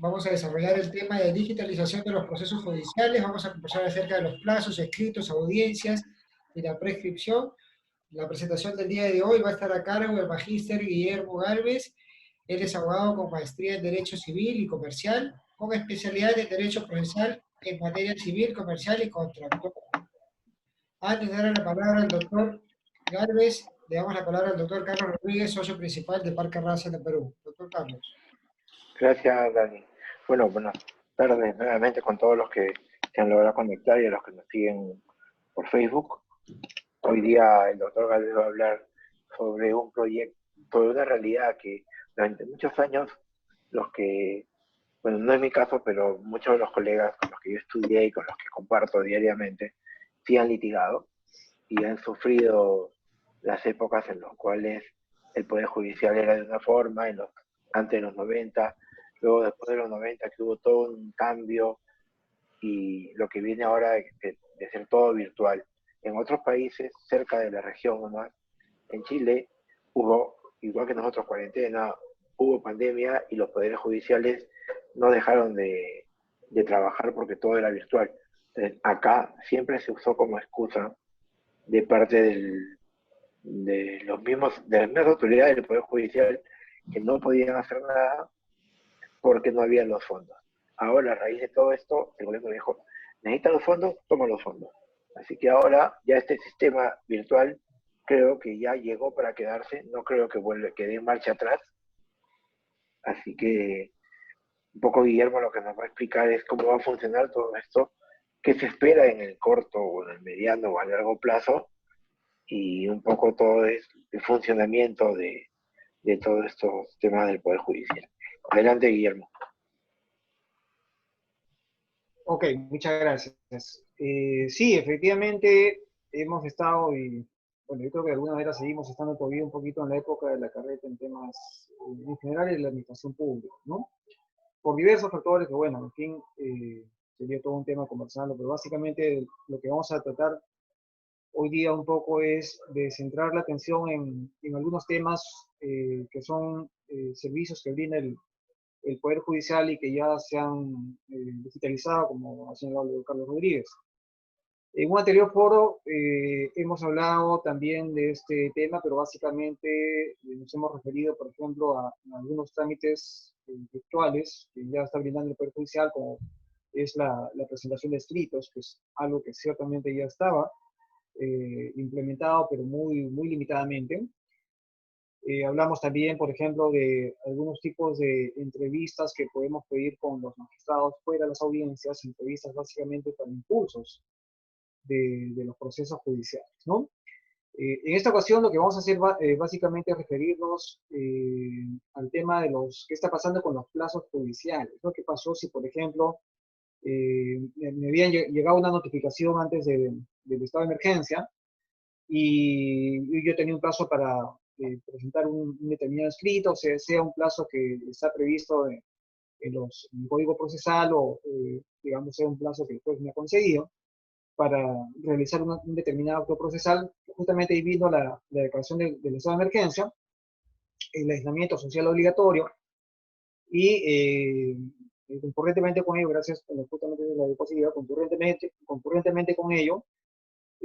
Vamos a desarrollar el tema de digitalización de los procesos judiciales. Vamos a conversar acerca de los plazos, escritos, audiencias y la prescripción. La presentación del día de hoy va a estar a cargo del magíster Guillermo Gálvez. Él es abogado con maestría en Derecho Civil y Comercial, con especialidad en Derecho Procesal en materia civil, comercial y contractual. Antes de dar la palabra al doctor Gálvez, le damos la palabra al doctor Carlos Rodríguez, socio principal de Parque Raza de Perú. Doctor Carlos. Gracias, Dani. Bueno, buenas tardes nuevamente con todos los que se han logrado conectar y a los que nos siguen por Facebook. Hoy día el doctor Gálvez va a hablar sobre un proyecto, sobre una realidad que durante muchos años los que, bueno, no es mi caso, pero muchos de los colegas con los que yo estudié y con los que comparto diariamente, sí han litigado y han sufrido las épocas en las cuales el Poder Judicial era de una forma, antes de los 90, luego después de los 90 que hubo todo un cambio y lo que viene ahora de ser todo virtual. En otros países, cerca de la región nomás, en Chile, hubo, igual que nosotros, cuarentena, hubo pandemia y los poderes judiciales no dejaron de trabajar porque todo era virtual. Entonces, acá siempre se usó como excusa de parte de las mismas autoridades del Poder Judicial que no podían hacer nada porque no había los fondos. Ahora, a raíz de todo esto, el gobierno dijo, necesitan los fondos, toma los fondos. Así que ahora ya este sistema virtual creo que ya llegó para quedarse, no creo que dé marcha atrás. Así que un poco Guillermo lo que nos va a explicar es cómo va a funcionar todo esto, qué se espera en el corto o en el mediano o a largo plazo, y un poco todo es el funcionamiento de todos estos temas del Poder Judicial. Adelante, Guillermo. Ok, muchas gracias. Sí, efectivamente hemos estado, y bueno, yo creo que de alguna manera seguimos estando todavía un poquito en la época de la carreta en temas, en general, de la administración pública, ¿no? Por diversos factores que, bueno, en fin, sería todo un tema conversarlo, pero básicamente lo que vamos a tratar hoy día un poco es de centrar la atención en algunos temas que son servicios que brinda el Poder Judicial y que ya se han digitalizado, como ha señalado Carlos Rodríguez. En un anterior foro hemos hablado también de este tema, pero básicamente nos hemos referido, por ejemplo, a algunos trámites virtuales que ya está brindando el Poder Judicial, como es la presentación de escritos, que es algo que ciertamente ya estaba implementado, pero muy limitadamente. Hablamos también, por ejemplo, de algunos tipos de entrevistas que podemos pedir con los magistrados fuera de las audiencias, entrevistas básicamente para impulsos de los procesos judiciales, ¿no? En esta ocasión lo que vamos a hacer básicamente es referirnos al tema de qué está pasando con los plazos judiciales, ¿no? ¿Qué pasó si, por ejemplo, me habían llegado una notificación antes del estado de emergencia y yo tenía un plazo para presentar un determinado escrito, o sea un plazo que está previsto en el Código Procesal o, digamos, sea un plazo que el juez me ha concedido para realizar un determinado acto procesal, justamente ahí vino la declaración del estado de emergencia, el aislamiento social obligatorio, y concurrentemente con ello, gracias justamente a la disposición, concurrentemente con ello,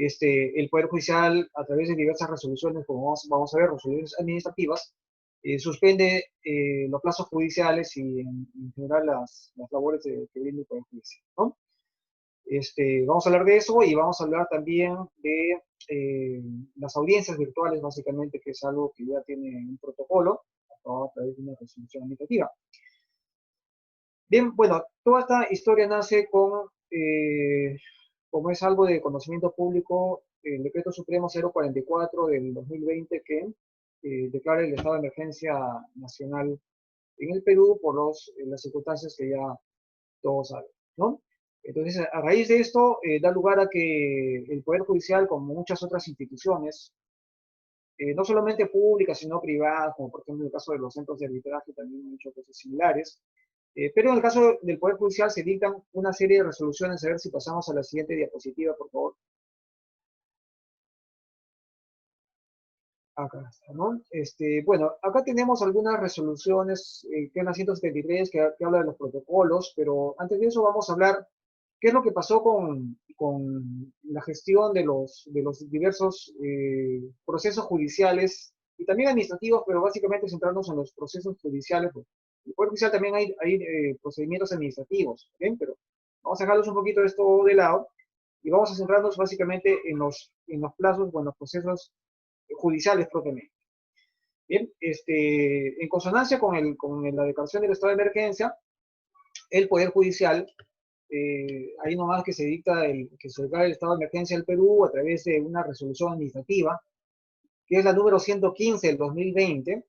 el Poder Judicial, a través de diversas resoluciones, como vamos a ver, resoluciones administrativas, suspende los plazos judiciales y en general las labores que brinda el Poder Judicial, ¿no? Vamos a hablar de eso y vamos a hablar también de las audiencias virtuales, básicamente, que es algo que ya tiene un protocolo a través de una resolución administrativa. Bien, bueno, toda esta historia nace con, como es algo de conocimiento público, el Decreto Supremo 044 del 2020 que declara el estado de emergencia nacional en el Perú por las circunstancias que ya todos saben, ¿no? Entonces, a raíz de esto, da lugar a que el Poder Judicial, como muchas otras instituciones, no solamente públicas, sino privadas, como por ejemplo en el caso de los centros de arbitraje, también han hecho cosas similares, pero en el caso del Poder Judicial se dictan una serie de resoluciones. A ver si pasamos a la siguiente diapositiva, por favor. Acá está, ¿no? Bueno, acá tenemos algunas resoluciones, que es la 173, que habla de los protocolos, pero antes de eso vamos a hablar qué es lo que pasó con la gestión de los diversos procesos judiciales y también administrativos, pero básicamente centrarnos en los procesos judiciales. Pues. En el Poder Judicial también hay procedimientos administrativos, ¿bien? Pero vamos a dejarlos un poquito esto de lado y vamos a centrarnos básicamente en los plazos o en los procesos judiciales propiamente. Bien, en consonancia con la declaración del estado de emergencia, el Poder Judicial, ahí nomás que se dicta que se declara el estado de emergencia del Perú a través de una resolución administrativa, que es la número 115 del 2020,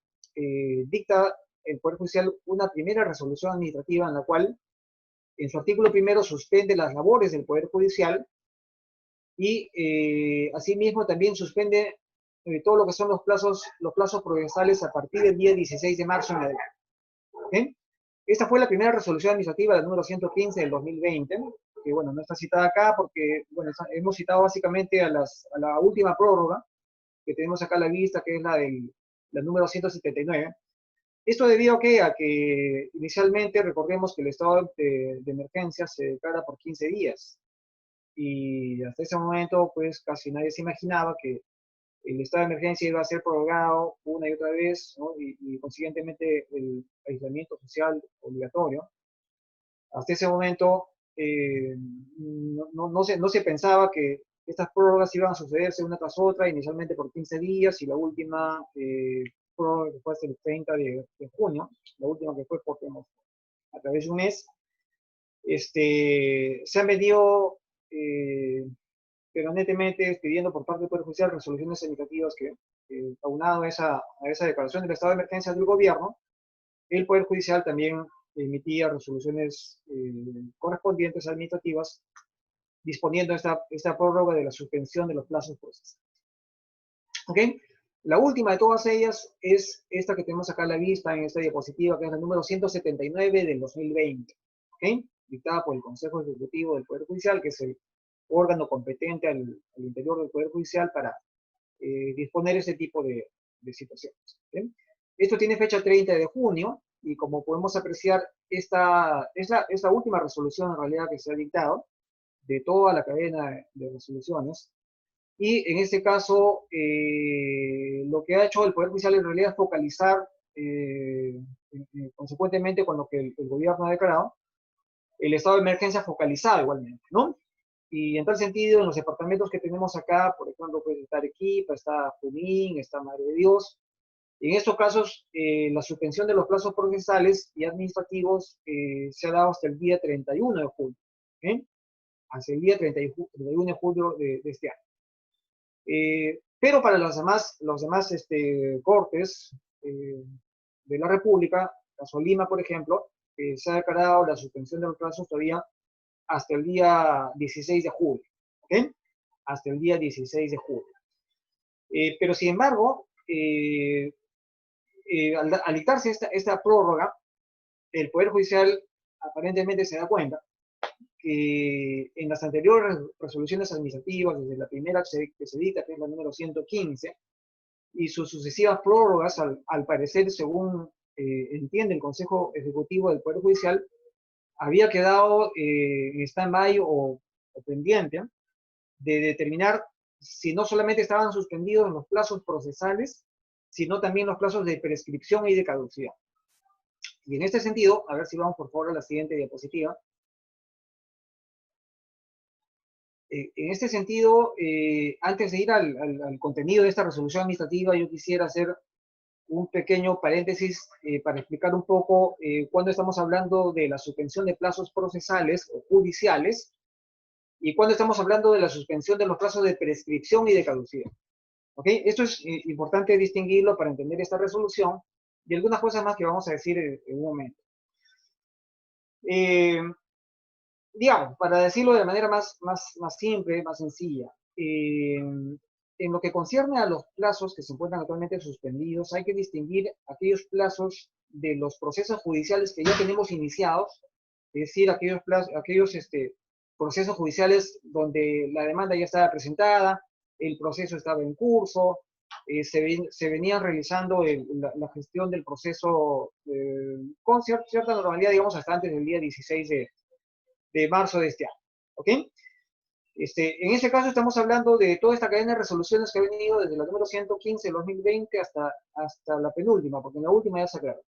dicta el Poder Judicial una primera resolución administrativa en la cual, en su artículo primero, suspende las labores del Poder Judicial y asimismo también suspende todo lo que son los plazos procesales a partir del día 16 de marzo en adelante. ¿Okay? Esta fue la primera resolución administrativa, la número 115 del 2020, que bueno, no está citada acá porque, bueno, hemos citado básicamente a la última prórroga que tenemos acá a la vista, que es la número 179. Esto debido a que inicialmente recordemos que el estado de emergencia se declara por 15 días. Y hasta ese momento, pues casi nadie se imaginaba que el estado de emergencia iba a ser prorrogado una y otra vez, ¿no? Y consiguientemente el aislamiento social obligatorio. Hasta ese momento no se pensaba que estas prórrogas iban a sucederse una tras otra, inicialmente por 15 días y la última prórroga que fue hasta el 30 de junio, la última que fue porque a través de un mes, se han venido permanentemente pidiendo por parte del Poder Judicial resoluciones administrativas que, aunado a esa declaración del estado de emergencia del gobierno, el Poder Judicial también emitía resoluciones correspondientes administrativas disponiendo esta prórroga de la suspensión de los plazos procesales. ¿Ok? La última de todas ellas es esta que tenemos acá a la vista en esta diapositiva, que es la número 179 del 2020, ¿ok? Dictada por el Consejo Ejecutivo del Poder Judicial, que es el órgano competente al interior del Poder Judicial para disponer ese tipo de situaciones. ¿Okay? Esto tiene fecha 30 de junio y como podemos apreciar, esta es la última resolución en realidad que se ha dictado de toda la cadena de resoluciones. Y en este caso, lo que ha hecho el Poder Judicial en realidad es focalizar, consecuentemente con lo que el gobierno ha declarado, el estado de emergencia focalizado igualmente, ¿no? Y en tal sentido, en los departamentos que tenemos acá, por ejemplo, puede estar Arequipa, está Junín, está Madre de Dios. En estos casos, la suspensión de los plazos procesales y administrativos se ha dado hasta el día 31 de julio, ¿eh? Hasta el día 31 de julio de este año. Pero para los demás cortes de la República, caso Lima, por ejemplo, se ha declarado la suspensión de los plazos todavía hasta el día 16 de julio. ¿Okay? Hasta el día 16 de julio. Pero sin embargo, al dictarse esta prórroga, el Poder Judicial aparentemente se da cuenta que en las anteriores resoluciones administrativas, desde la primera que se dicta, que es la número 115, y sus sucesivas prórrogas, al parecer, según entiende el Consejo Ejecutivo del Poder Judicial, había quedado en stand-by o pendiente de determinar si no solamente estaban suspendidos los plazos procesales, sino también los plazos de prescripción y de caducidad. Y en este sentido, a ver si vamos por favor a la siguiente diapositiva. En este sentido, antes de ir al contenido de esta resolución administrativa, yo quisiera hacer un pequeño paréntesis para explicar un poco cuando estamos hablando de la suspensión de plazos procesales o judiciales y cuando estamos hablando de la suspensión de los plazos de prescripción y de caducidad. ¿Ok? Esto es importante distinguirlo para entender esta resolución y algunas cosas más que vamos a decir en un momento. Digamos, para decirlo de manera más simple, más sencilla, en lo que concierne a los plazos que se encuentran actualmente suspendidos, hay que distinguir aquellos plazos de los procesos judiciales que ya tenemos iniciados, es decir, aquellos procesos judiciales donde la demanda ya estaba presentada, el proceso estaba en curso, se venía realizando la gestión del proceso con cierta normalidad, digamos, hasta antes del día 16 de marzo de este año. ¿Ok? En este caso estamos hablando de toda esta cadena de resoluciones que ha venido desde la número 115 del 2020 hasta la penúltima, porque en la última ya se aclaró.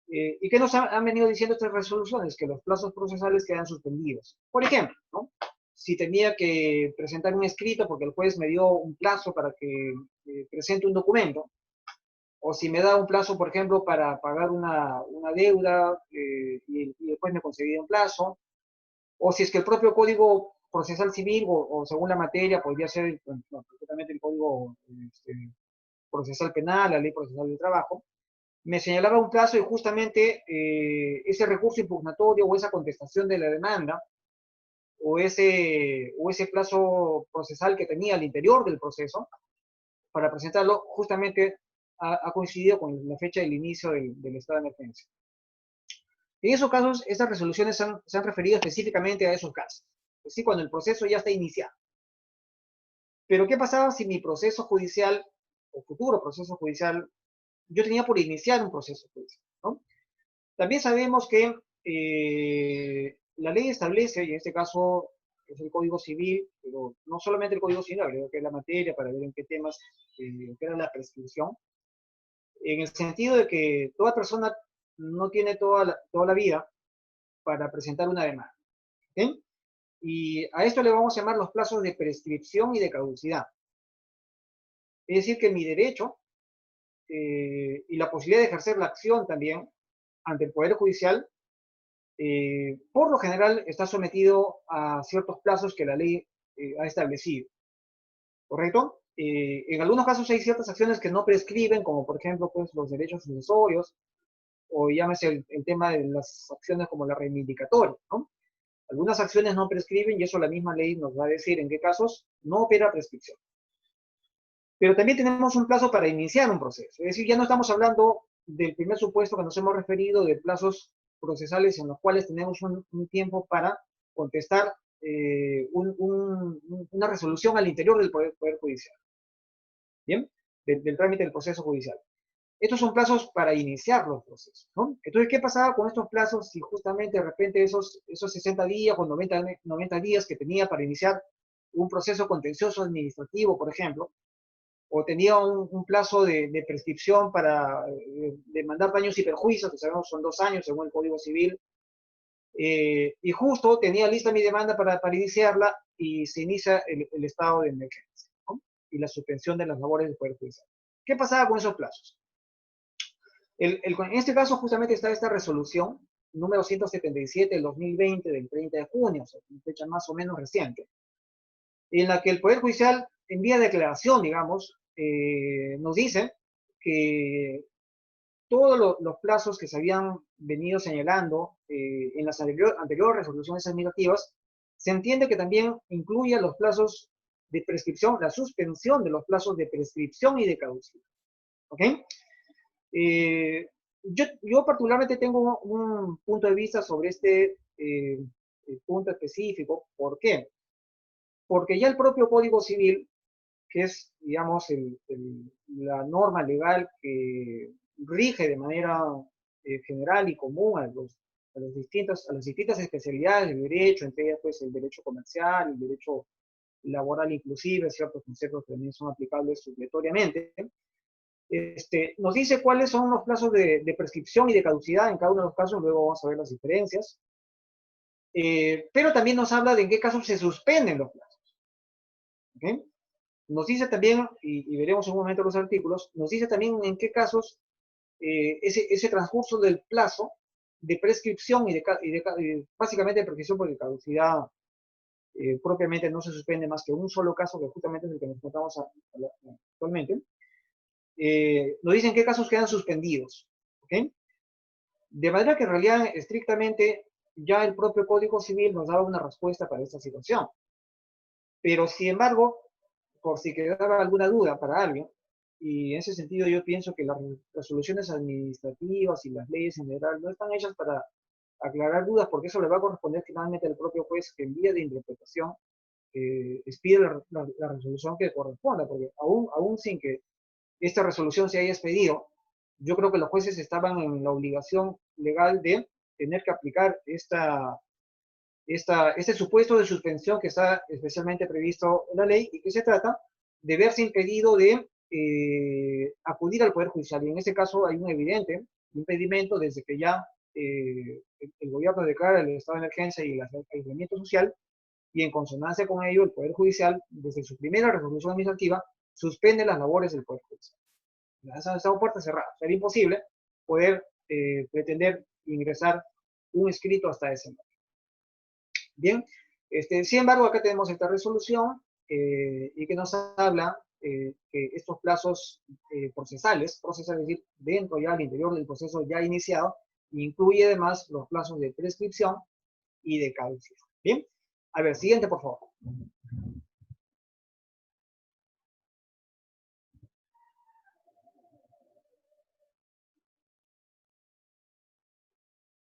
¿Y qué nos han venido diciendo estas resoluciones? Que los plazos procesales quedan suspendidos. Por ejemplo, ¿no? Si tenía que presentar un escrito porque el juez me dio un plazo para que presente un documento, o si me da un plazo, por ejemplo, para pagar una deuda y después me concedía un plazo, o si es que el propio Código Procesal Civil o según la materia podría ser perfectamente el Código Procesal Penal, la Ley Procesal del Trabajo, me señalaba un plazo y justamente ese recurso impugnatorio o esa contestación de la demanda o ese plazo procesal que tenía al interior del proceso para presentarlo justamente ha coincidido con la fecha del inicio del estado de emergencia. En esos casos, estas resoluciones se han referido específicamente a esos casos, es decir, cuando el proceso ya está iniciado. Pero ¿qué pasaba si mi proceso judicial o futuro proceso judicial, yo tenía por iniciar un proceso judicial, ¿no? También sabemos que la ley establece, y en este caso es el Código Civil, pero no solamente el Código Civil, creo que es la materia para ver en qué temas opera la prescripción, en el sentido de que toda persona no tiene toda la vida para presentar una demanda. ¿Okay? Y a esto le vamos a llamar los plazos de prescripción y de caducidad. Es decir, que mi derecho y la posibilidad de ejercer la acción también ante el Poder Judicial, por lo general está sometido a ciertos plazos que la ley ha establecido. ¿Correcto? En algunos casos hay ciertas acciones que no prescriben, como por ejemplo pues, los derechos sucesorios, o llámese el tema de las acciones como la reivindicatoria, ¿no? Algunas acciones no prescriben y eso la misma ley nos va a decir en qué casos no opera prescripción. Pero también tenemos un plazo para iniciar un proceso. Es decir, ya no estamos hablando del primer supuesto que nos hemos referido de plazos procesales en los cuales tenemos un tiempo para contestar una resolución al interior del Poder Judicial. ¿Bien? Del trámite del proceso judicial. Estos son plazos para iniciar los procesos, ¿no? Entonces, ¿qué pasaba con estos plazos si justamente de repente esos 60 días o 90 días que tenía para iniciar un proceso contencioso administrativo, por ejemplo, o tenía un plazo de prescripción para demandar daños y perjuicios, que sabemos son 2 años según el Código Civil, y justo tenía lista mi demanda para iniciarla y se inicia el estado de emergencia, ¿no? Y la suspensión de las labores del Poder Judicial. ¿Qué pasaba con esos plazos? En este caso justamente está esta resolución número 177 del 2020 del 30 de junio, o sea, una fecha más o menos reciente, en la que el Poder Judicial envía declaración, digamos, nos dice que todos los plazos que se habían venido señalando en las anteriores resoluciones administrativas, se entiende que también incluye los plazos de prescripción, la suspensión de los plazos de prescripción y de caducidad. ¿Ok? Yo particularmente tengo un punto de vista sobre este punto específico. ¿Por qué? Porque ya el propio Código Civil, que es, digamos, la norma legal que rige de manera general y común a las distintas especialidades del derecho, entre ellas pues el derecho comercial, el derecho laboral inclusive, ciertos conceptos que también son aplicables supletoriamente, nos dice cuáles son los plazos de prescripción y de caducidad en cada uno de los casos, luego vamos a ver las diferencias, pero también nos habla de en qué casos se suspenden los plazos. ¿Okay? Nos dice también, y veremos en un momento los artículos, nos dice también en qué casos ese transcurso del plazo de prescripción y básicamente de prescripción porque caducidad propiamente no se suspende más que un solo caso, que justamente es el que nos encontramos actualmente. Nos dicen qué casos quedan suspendidos. ¿Okay? De manera que en realidad, estrictamente, ya el propio Código Civil nos daba una respuesta para esta situación. Pero, sin embargo, por si quedaba alguna duda para alguien, y en ese sentido yo pienso que las resoluciones administrativas y las leyes en general no están hechas para aclarar dudas, porque eso le va a corresponder finalmente al propio juez que en vía de interpretación expide la resolución que corresponda, porque aún sin que esta resolución se haya expedido, yo creo que los jueces estaban en la obligación legal de tener que aplicar este supuesto de suspensión que está especialmente previsto en la ley y que se trata de verse impedido de acudir al Poder Judicial. Y en este caso hay un evidente impedimento desde que ya el gobierno declara el estado de emergencia y el aislamiento social, y en consonancia con ello el Poder Judicial, desde su primera resolución administrativa, suspende las labores del Poder Judicial. Las han estado puertas cerradas. Era imposible poder pretender ingresar un escrito hasta ese momento. Bien, sin embargo, acá tenemos esta resolución y que nos habla que estos plazos procesales, es decir, dentro ya al interior del proceso ya iniciado, incluye además los plazos de prescripción y de caducidad. Bien, a ver, siguiente, por favor.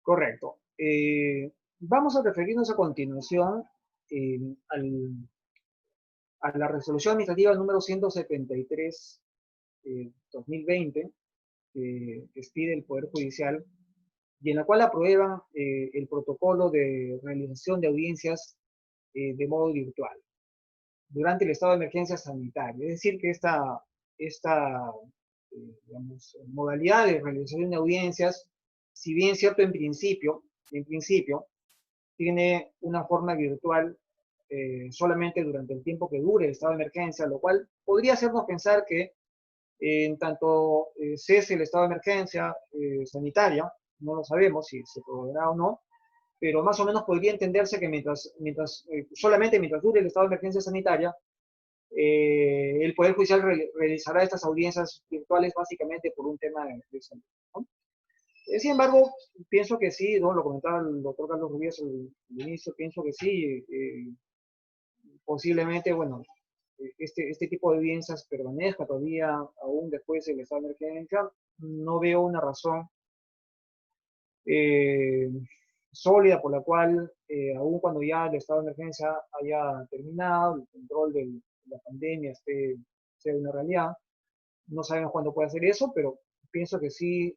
Correcto. Vamos a referirnos a continuación a la resolución administrativa número 173 2020 que expide el Poder Judicial y en la cual aprueban el protocolo de realización de audiencias de modo virtual durante el estado de emergencia sanitaria. Es decir, que esta digamos, modalidad de realización de audiencias, si bien cierto en principio, tiene una forma virtual solamente durante el tiempo que dure el estado de emergencia, lo cual podría hacernos pensar que en tanto cese el estado de emergencia sanitaria, no lo sabemos si se podrá o no, pero más o menos podría entenderse que solamente mientras dure el estado de emergencia sanitaria, el Poder Judicial realizará estas audiencias virtuales básicamente por un tema de salud, ¿no? Sin embargo, pienso que sí, ¿no? Lo comentaba el doctor Carlos Rubias al inicio, pienso que sí, posiblemente, bueno, este tipo de audiencias permanezca todavía aún después del estado de emergencia. No veo una razón sólida por la cual, aún cuando ya el estado de emergencia haya terminado, el control de la pandemia sea una realidad, no sabemos cuándo puede hacer eso, pero pienso que sí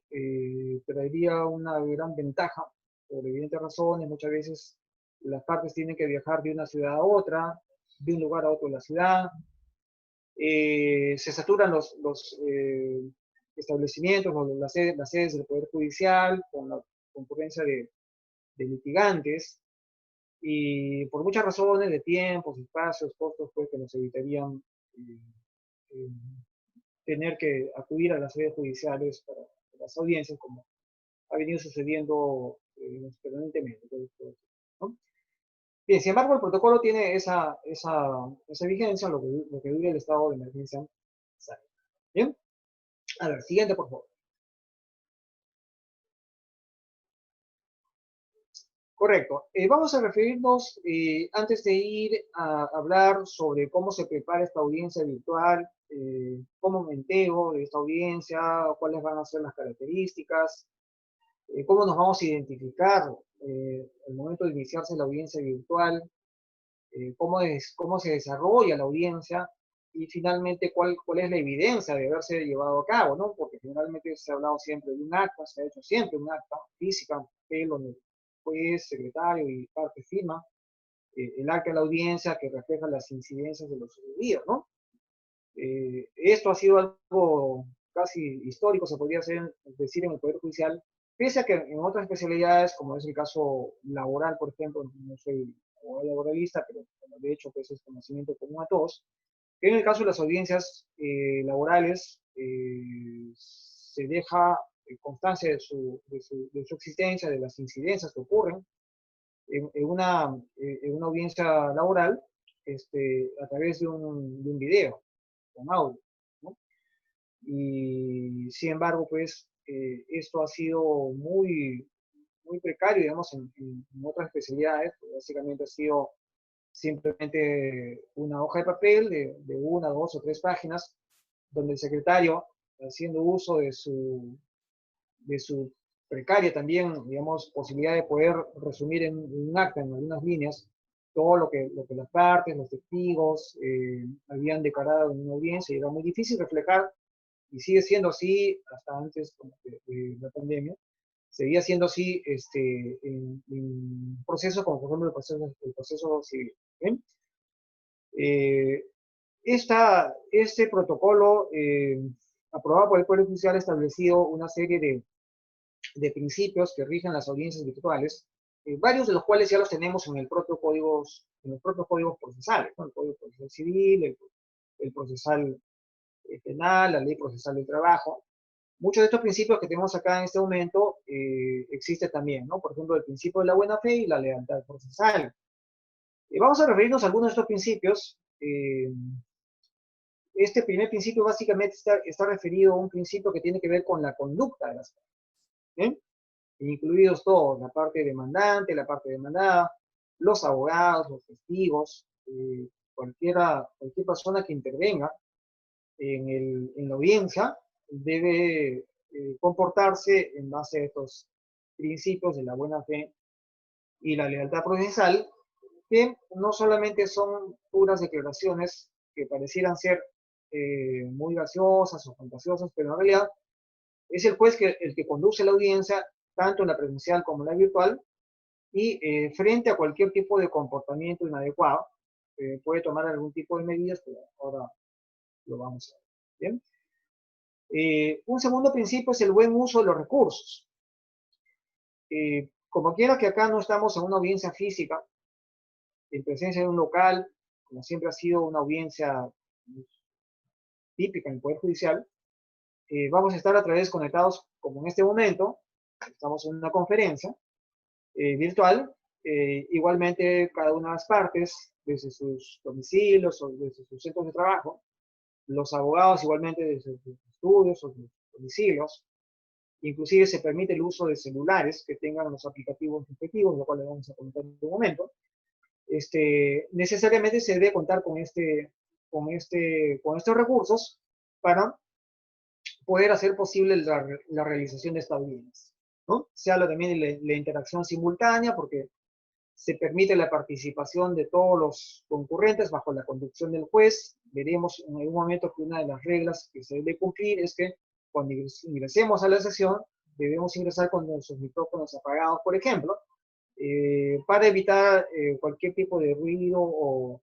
traería una gran ventaja, por evidentes razones. Muchas veces las partes tienen que viajar de una ciudad a otra, de un lugar a otro de la ciudad, se saturan los establecimientos, las sedes del Poder Judicial, con la concurrencia de litigantes, y por muchas razones de tiempos, espacios, costos, pues que nos evitarían tener que acudir a las sedes judiciales para las audiencias, como ha venido sucediendo permanentemente, ¿no? Bien, sin embargo, el protocolo tiene esa vigencia, lo que dure el estado de emergencia sanitaria. Bien, a ver, siguiente, por favor. Correcto. Vamos a referirnos, antes de ir a hablar sobre cómo se prepara esta audiencia virtual, cómo me entero de esta audiencia, cuáles van a ser las características, cómo nos vamos a identificar al momento de iniciarse la audiencia virtual, cómo se desarrolla la audiencia y finalmente cuál es la evidencia de haberse llevado a cabo, ¿no? Porque generalmente se ha hablado siempre de un acta, se ha hecho siempre un acta física, donde juez, secretario y parte firma el acta de la audiencia que refleja las incidencias de lo sucedido, ¿no? Esto ha sido algo casi histórico, se podría decir, en el Poder Judicial, pese a que en otras especialidades, como es el caso laboral, por ejemplo, no soy abogado laboralista, pero de hecho pues es conocimiento común a todos, que en el caso de las audiencias laborales se deja constancia de su existencia, de las incidencias que ocurren en una audiencia laboral a través de un video, con audio, ¿no? Y sin embargo, pues, esto ha sido muy precario, digamos, en otras especialidades, pues, básicamente ha sido simplemente una hoja de papel de una, dos o tres páginas, donde el secretario, haciendo uso de su precaria también, digamos, posibilidad de poder resumir en un acta, en algunas líneas, todo lo que las partes, los testigos habían declarado en una audiencia, y era muy difícil reflejar y sigue siendo así hasta antes como de la pandemia, seguía siendo así en procesos como por ejemplo el proceso civil. ¿Bien? Eh, este protocolo aprobado por el Poder Judicial ha establecido una serie de principios que rigen las audiencias virtuales, varios de los cuales ya los tenemos en, en los propios códigos procesales, ¿no? El Código Procesal Civil, el procesal penal, la Ley Procesal del Trabajo. Muchos de estos principios que tenemos acá en este momento existen también, ¿no? Por ejemplo, el principio de la buena fe y la lealtad procesal. Vamos a referirnos a algunos de estos principios. Este primer principio básicamente está referido a un principio que tiene que ver con la conducta de las partes, ¿bien? Incluidos todos, la parte demandante, la parte demandada, los abogados, los testigos, cualquier persona que intervenga en la audiencia debe comportarse en base a estos principios de la buena fe y la lealtad procesal, que no solamente son puras declaraciones que parecieran ser muy graciosas o fantasiosas, pero en realidad es el juez el que conduce la audiencia, tanto en la presencial como en la virtual, y frente a cualquier tipo de comportamiento inadecuado, puede tomar algún tipo de medidas, pero ahora lo vamos a ver. ¿Bien? Un segundo principio es el buen uso de los recursos. Como quiera que acá no estamos en una audiencia física, en presencia de un local, como siempre ha sido una audiencia típica en el Poder Judicial, vamos a estar a través conectados, como en este momento, estamos en una conferencia virtual, igualmente cada una de las partes, desde sus domicilios o desde sus centros de trabajo, los abogados igualmente desde sus estudios o sus domicilios, inclusive se permite el uso de celulares que tengan los aplicativos respectivos, lo cual le vamos a comentar en un momento. Necesariamente se debe contar con estos recursos para poder hacer posible la realización de esta audiencia, ¿no? Se habla también de la interacción simultánea porque se permite la participación de todos los concurrentes bajo la conducción del juez. Veremos en algún momento que una de las reglas que se debe cumplir es que cuando ingresemos a la sesión debemos ingresar con nuestros micrófonos apagados, por ejemplo, para evitar cualquier tipo de ruido o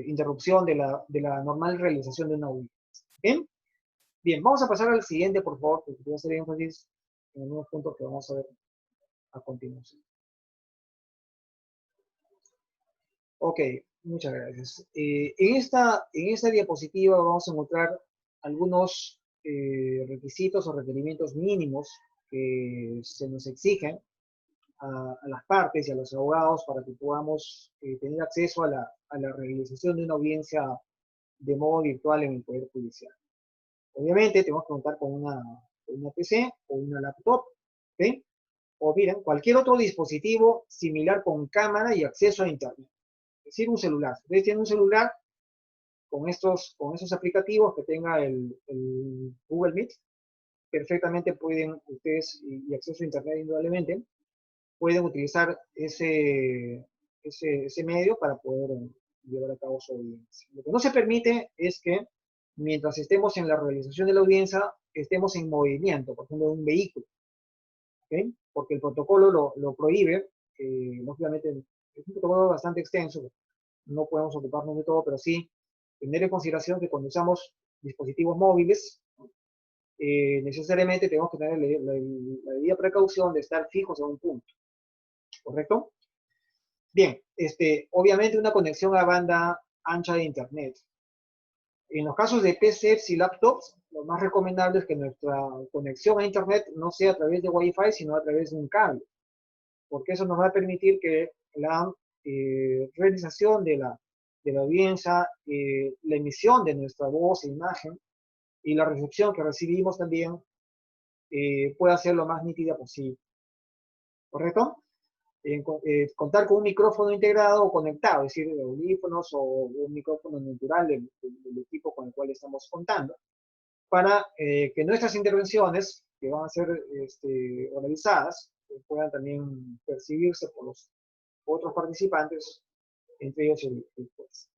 interrupción de la normal realización de una audiencia. ¿Bien? Bien, vamos a pasar al siguiente, por favor, porque voy a hacer énfasis en algunos puntos que vamos a ver a continuación. Ok, muchas gracias. En esta diapositiva vamos a encontrar algunos requisitos o requerimientos mínimos que se nos exigen a las partes y a los abogados para que podamos tener acceso a la realización de una audiencia de modo virtual en el Poder Judicial. Obviamente tenemos que contar con una PC o una laptop, ¿ok? O miren, cualquier otro dispositivo similar con cámara y acceso a Internet. Es decir, un celular. Si ustedes tienen un celular con esos aplicativos que tenga el Google Meet, perfectamente pueden ustedes, y acceso a Internet indudablemente, pueden utilizar ese medio para poder llevar a cabo su audiencia. Lo que no se permite es que mientras estemos en la realización de la audiencia, estemos en movimiento, por ejemplo, en un vehículo, ¿okay? Porque el protocolo lo prohíbe, lógicamente es un protocolo bastante extenso, no podemos ocuparnos de todo, pero sí tener en consideración que cuando usamos dispositivos móviles, necesariamente tenemos que tener la debida precaución de estar fijos en un punto, ¿correcto? Bien, obviamente una conexión a banda ancha de Internet. En los casos de PCs y laptops, lo más recomendable es que nuestra conexión a Internet no sea a través de Wi-Fi, sino a través de un cable, porque eso nos va a permitir que la realización de la audiencia, la emisión de nuestra voz e imagen y la recepción que recibimos también pueda ser lo más nítida posible. ¿Correcto? Contar con un micrófono integrado o conectado, es decir, de audífonos o un micrófono natural del equipo con el cual estamos contando, para que nuestras intervenciones, que van a ser oralizadas, puedan también percibirse por los otros participantes, entre ellos el juez.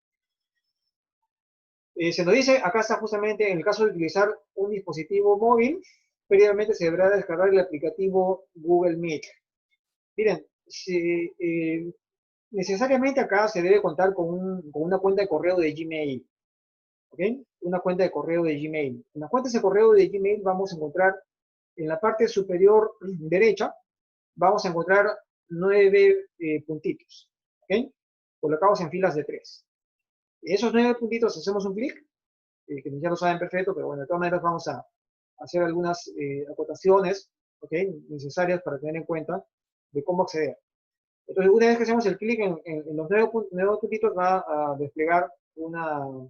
Se nos dice, acá está justamente, en el caso de utilizar un dispositivo móvil, previamente se deberá descargar el aplicativo Google Meet. Miren, necesariamente acá se debe contar con una cuenta de correo de Gmail. ¿Ok? Una cuenta de correo de Gmail. En la cuenta de correo de Gmail vamos a encontrar, en la parte superior derecha, vamos a encontrar 9 puntitos. ¿Ok? Colocados en filas de 3. Esos 9 puntitos hacemos un clic, que ya lo saben perfecto, pero bueno, de todas maneras vamos a hacer algunas acotaciones, ¿ok? Necesarias para tener en cuenta de cómo acceder. Entonces, una vez que hacemos el clic en los 9 puntitos, va a desplegar una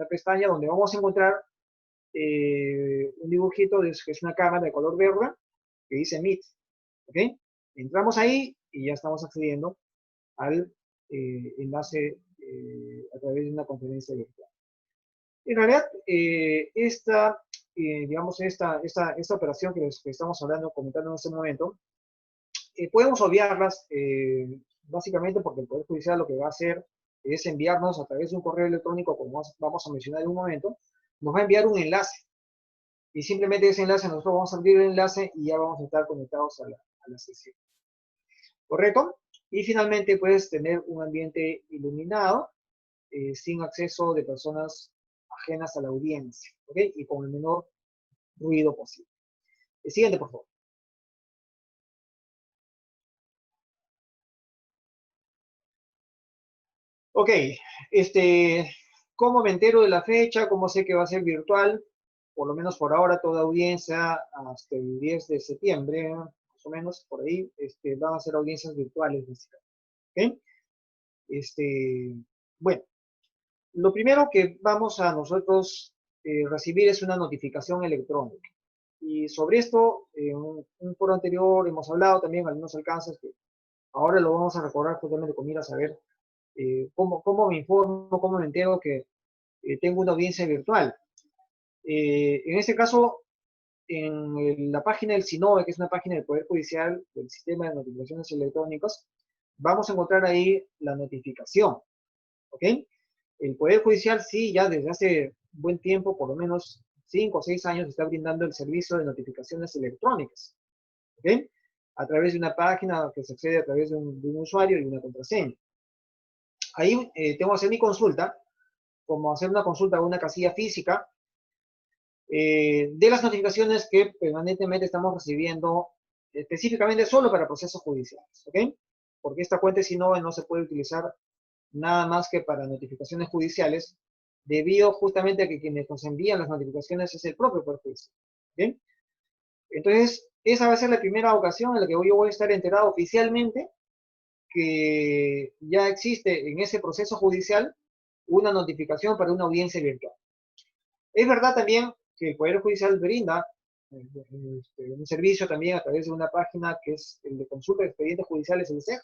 pestaña donde vamos a encontrar un dibujito que es una cámara de color verde que dice Meet. ¿Ok? Entramos ahí y ya estamos accediendo al enlace a través de una conferencia virtual. En realidad, digamos, esta operación que estamos hablando, comentando en este momento, podemos obviarlas básicamente porque el Poder Judicial lo que va a hacer es enviarnos a través de un correo electrónico, como vamos a mencionar en un momento, nos va a enviar un enlace. Y simplemente ese enlace, nosotros vamos a abrir el enlace y ya vamos a estar conectados a la sesión. ¿Correcto? Y finalmente puedes tener un ambiente iluminado, sin acceso de personas ajenas a la audiencia, ¿ok? Y con el menor ruido posible. El siguiente, por favor. Ok, ¿cómo me entero de la fecha? ¿Cómo sé que va a ser virtual? Por lo menos por ahora, toda audiencia hasta el 10 de septiembre, más o menos, por ahí, van a ser audiencias virtuales. ¿Ok? Bueno, lo primero que vamos a nosotros recibir es una notificación electrónica. Y sobre esto, en un foro anterior hemos hablado también algunos alcances que ahora lo vamos a recordar justamente con miras a ver cómo me informo, cómo me entero que tengo una audiencia virtual. En este caso, en la página del SINOVE, que es una página del Poder Judicial, del Sistema de Notificaciones Electrónicas, vamos a encontrar ahí la notificación. ¿Ok? El Poder Judicial sí, ya desde hace buen tiempo, por lo menos 5 o 6 años, está brindando el servicio de notificaciones electrónicas. ¿Ok? A través de una página que se accede a través de un usuario y una contraseña. Ahí tengo que hacer mi consulta, como hacer una consulta a una casilla física, de las notificaciones que permanentemente estamos recibiendo, específicamente solo para procesos judiciales, ¿ok? Porque esta cuenta SINOVE no se puede utilizar nada más que para notificaciones judiciales, debido justamente a que quienes nos envían las notificaciones es el propio Poder Judicial, ¿ok? Entonces, esa va a ser la primera ocasión en la que yo voy a estar enterado oficialmente que ya existe en ese proceso judicial una notificación para una audiencia virtual. Es verdad también que el Poder Judicial brinda un servicio también a través de una página que es el de consulta de expedientes judiciales, el SEJ,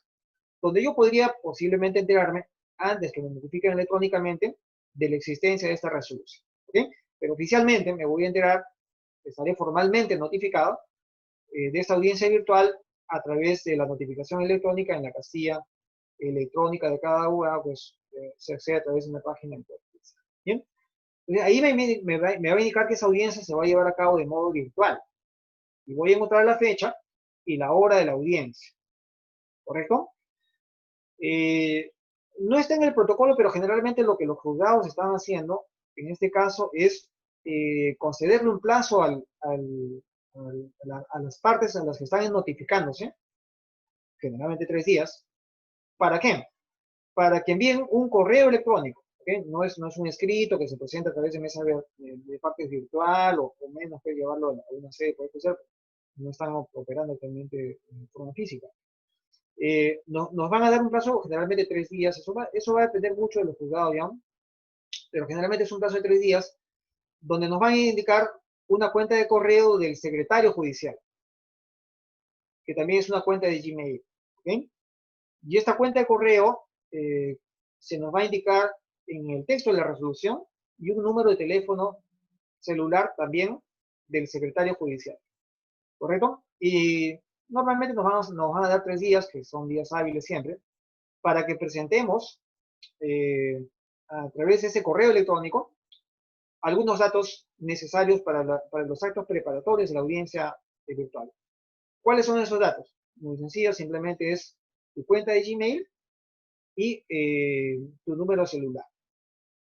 donde yo podría posiblemente enterarme antes que me notifiquen electrónicamente de la existencia de esta resolución. ¿Okay? Pero oficialmente me voy a enterar, estaré formalmente notificado de esta audiencia virtual a través de la notificación electrónica en la casilla electrónica de cada una, pues se accede a través de una página en Poder Judicial. ¿Bien? Ahí me va a indicar que esa audiencia se va a llevar a cabo de modo virtual. Y voy a encontrar la fecha y la hora de la audiencia. ¿Correcto? No está en el protocolo, pero generalmente lo que los juzgados están haciendo, en este caso, es concederle un plazo a las partes a las que están notificándose, generalmente 3 días. ¿Para qué? Para que envíen un correo electrónico. ¿Okay? No es un escrito que se presenta a través de mesa de partes virtual o menos que llevarlo a una sede, puede ser, no están operando actualmente en forma física. Nos van a dar un plazo generalmente 3 días, eso va a depender mucho de los juzgados, ¿ya? Pero generalmente es un plazo de 3 días, donde nos van a indicar una cuenta de correo del secretario judicial, que también es una cuenta de Gmail. ¿Okay? Y esta cuenta de correo se nos va a indicar en el texto de la resolución y un número de teléfono celular también del secretario judicial. ¿Correcto? Y normalmente nos van a dar 3 días, que son días hábiles siempre, para que presentemos a través de ese correo electrónico algunos datos necesarios para los actos preparatorios de la audiencia virtual. ¿Cuáles son esos datos? Muy sencillo, simplemente es tu cuenta de Gmail y tu número celular.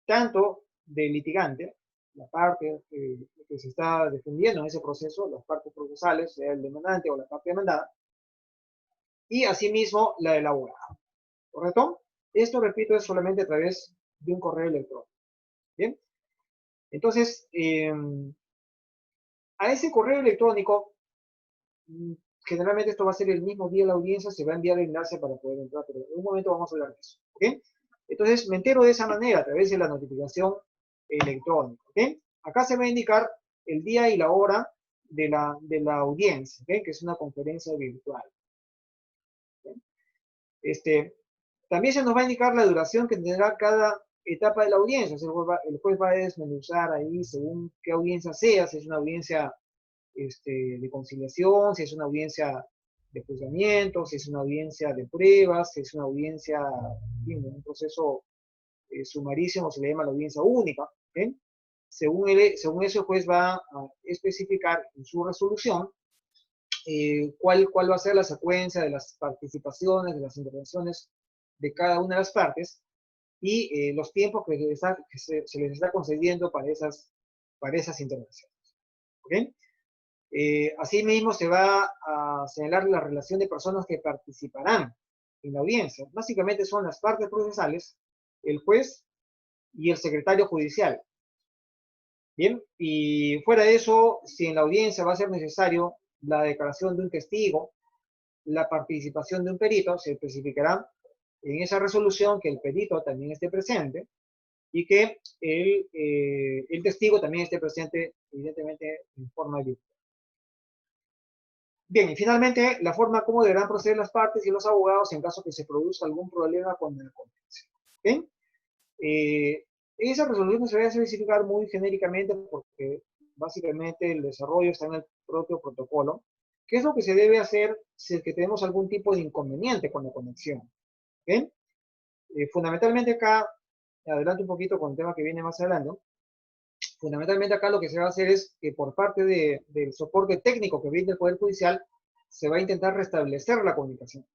Tanto del litigante, la parte que se está defendiendo en ese proceso, las partes procesales, sea el demandante o la parte demandada, y asimismo la del abogado. ¿Correcto? Esto, repito, es solamente a través de un correo electrónico. ¿Bien? Entonces, a ese correo electrónico, generalmente esto va a ser el mismo día de la audiencia, se va a enviar el enlace para poder entrar, pero en un momento vamos a hablar de eso. ¿Ok? Entonces, me entero de esa manera, a través de la notificación electrónica. ¿Ok? Acá se va a indicar el día y la hora de la audiencia, ¿ok? Que es una conferencia virtual. ¿Ok? También se nos va a indicar la duración que tendrá cada etapa de la audiencia. El juez va a desmenuzar ahí según qué audiencia sea, si es una audiencia de conciliación, si es una audiencia de juzgamiento, si es una audiencia de pruebas, si es una audiencia, en un proceso sumarísimo, se le llama la audiencia única. ¿Okay? Según eso, el juez va a especificar en su resolución cuál va a ser la secuencia de las participaciones, de las intervenciones de cada una de las partes y los tiempos que se les está concediendo para esas intervenciones. ¿Okay? Asimismo, se va a señalar la relación de personas que participarán en la audiencia. Básicamente son las partes procesales, el juez y el secretario judicial. Bien, y fuera de eso, si en la audiencia va a ser necesario la declaración de un testigo, la participación de un perito, se especificará en esa resolución que el perito también esté presente y que el testigo también esté presente, evidentemente, en forma virtual. Bien, y finalmente, la forma como deberán proceder las partes y los abogados en caso que se produzca algún problema con la contencia. ¿Bien? Esa resolución se va a especificar muy genéricamente porque básicamente el desarrollo está en el propio protocolo. ¿Qué es lo que se debe hacer si es que tenemos algún tipo de inconveniente con la conexión? ¿Bien? Fundamentalmente acá, adelanto un poquito con el tema que viene más adelante, fundamentalmente acá lo que se va a hacer es que por parte del soporte técnico que brinda el Poder Judicial, se va a intentar restablecer la comunicación.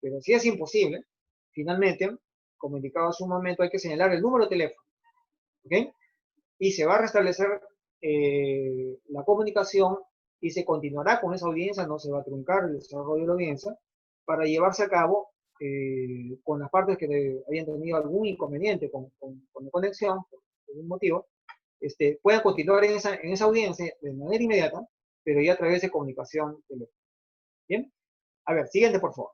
Pero si es imposible, finalmente, como indicaba hace un momento, hay que señalar el número de teléfono. ¿Ok? Y se va a restablecer la comunicación y se continuará con esa audiencia, no se va a truncar el desarrollo de la audiencia, para llevarse a cabo con las partes que hayan tenido algún inconveniente con la conexión, por algún motivo, puedan continuar en esa audiencia de manera inmediata, pero ya a través de comunicación telefónica. ¿Bien? A ver, siguiente, por favor.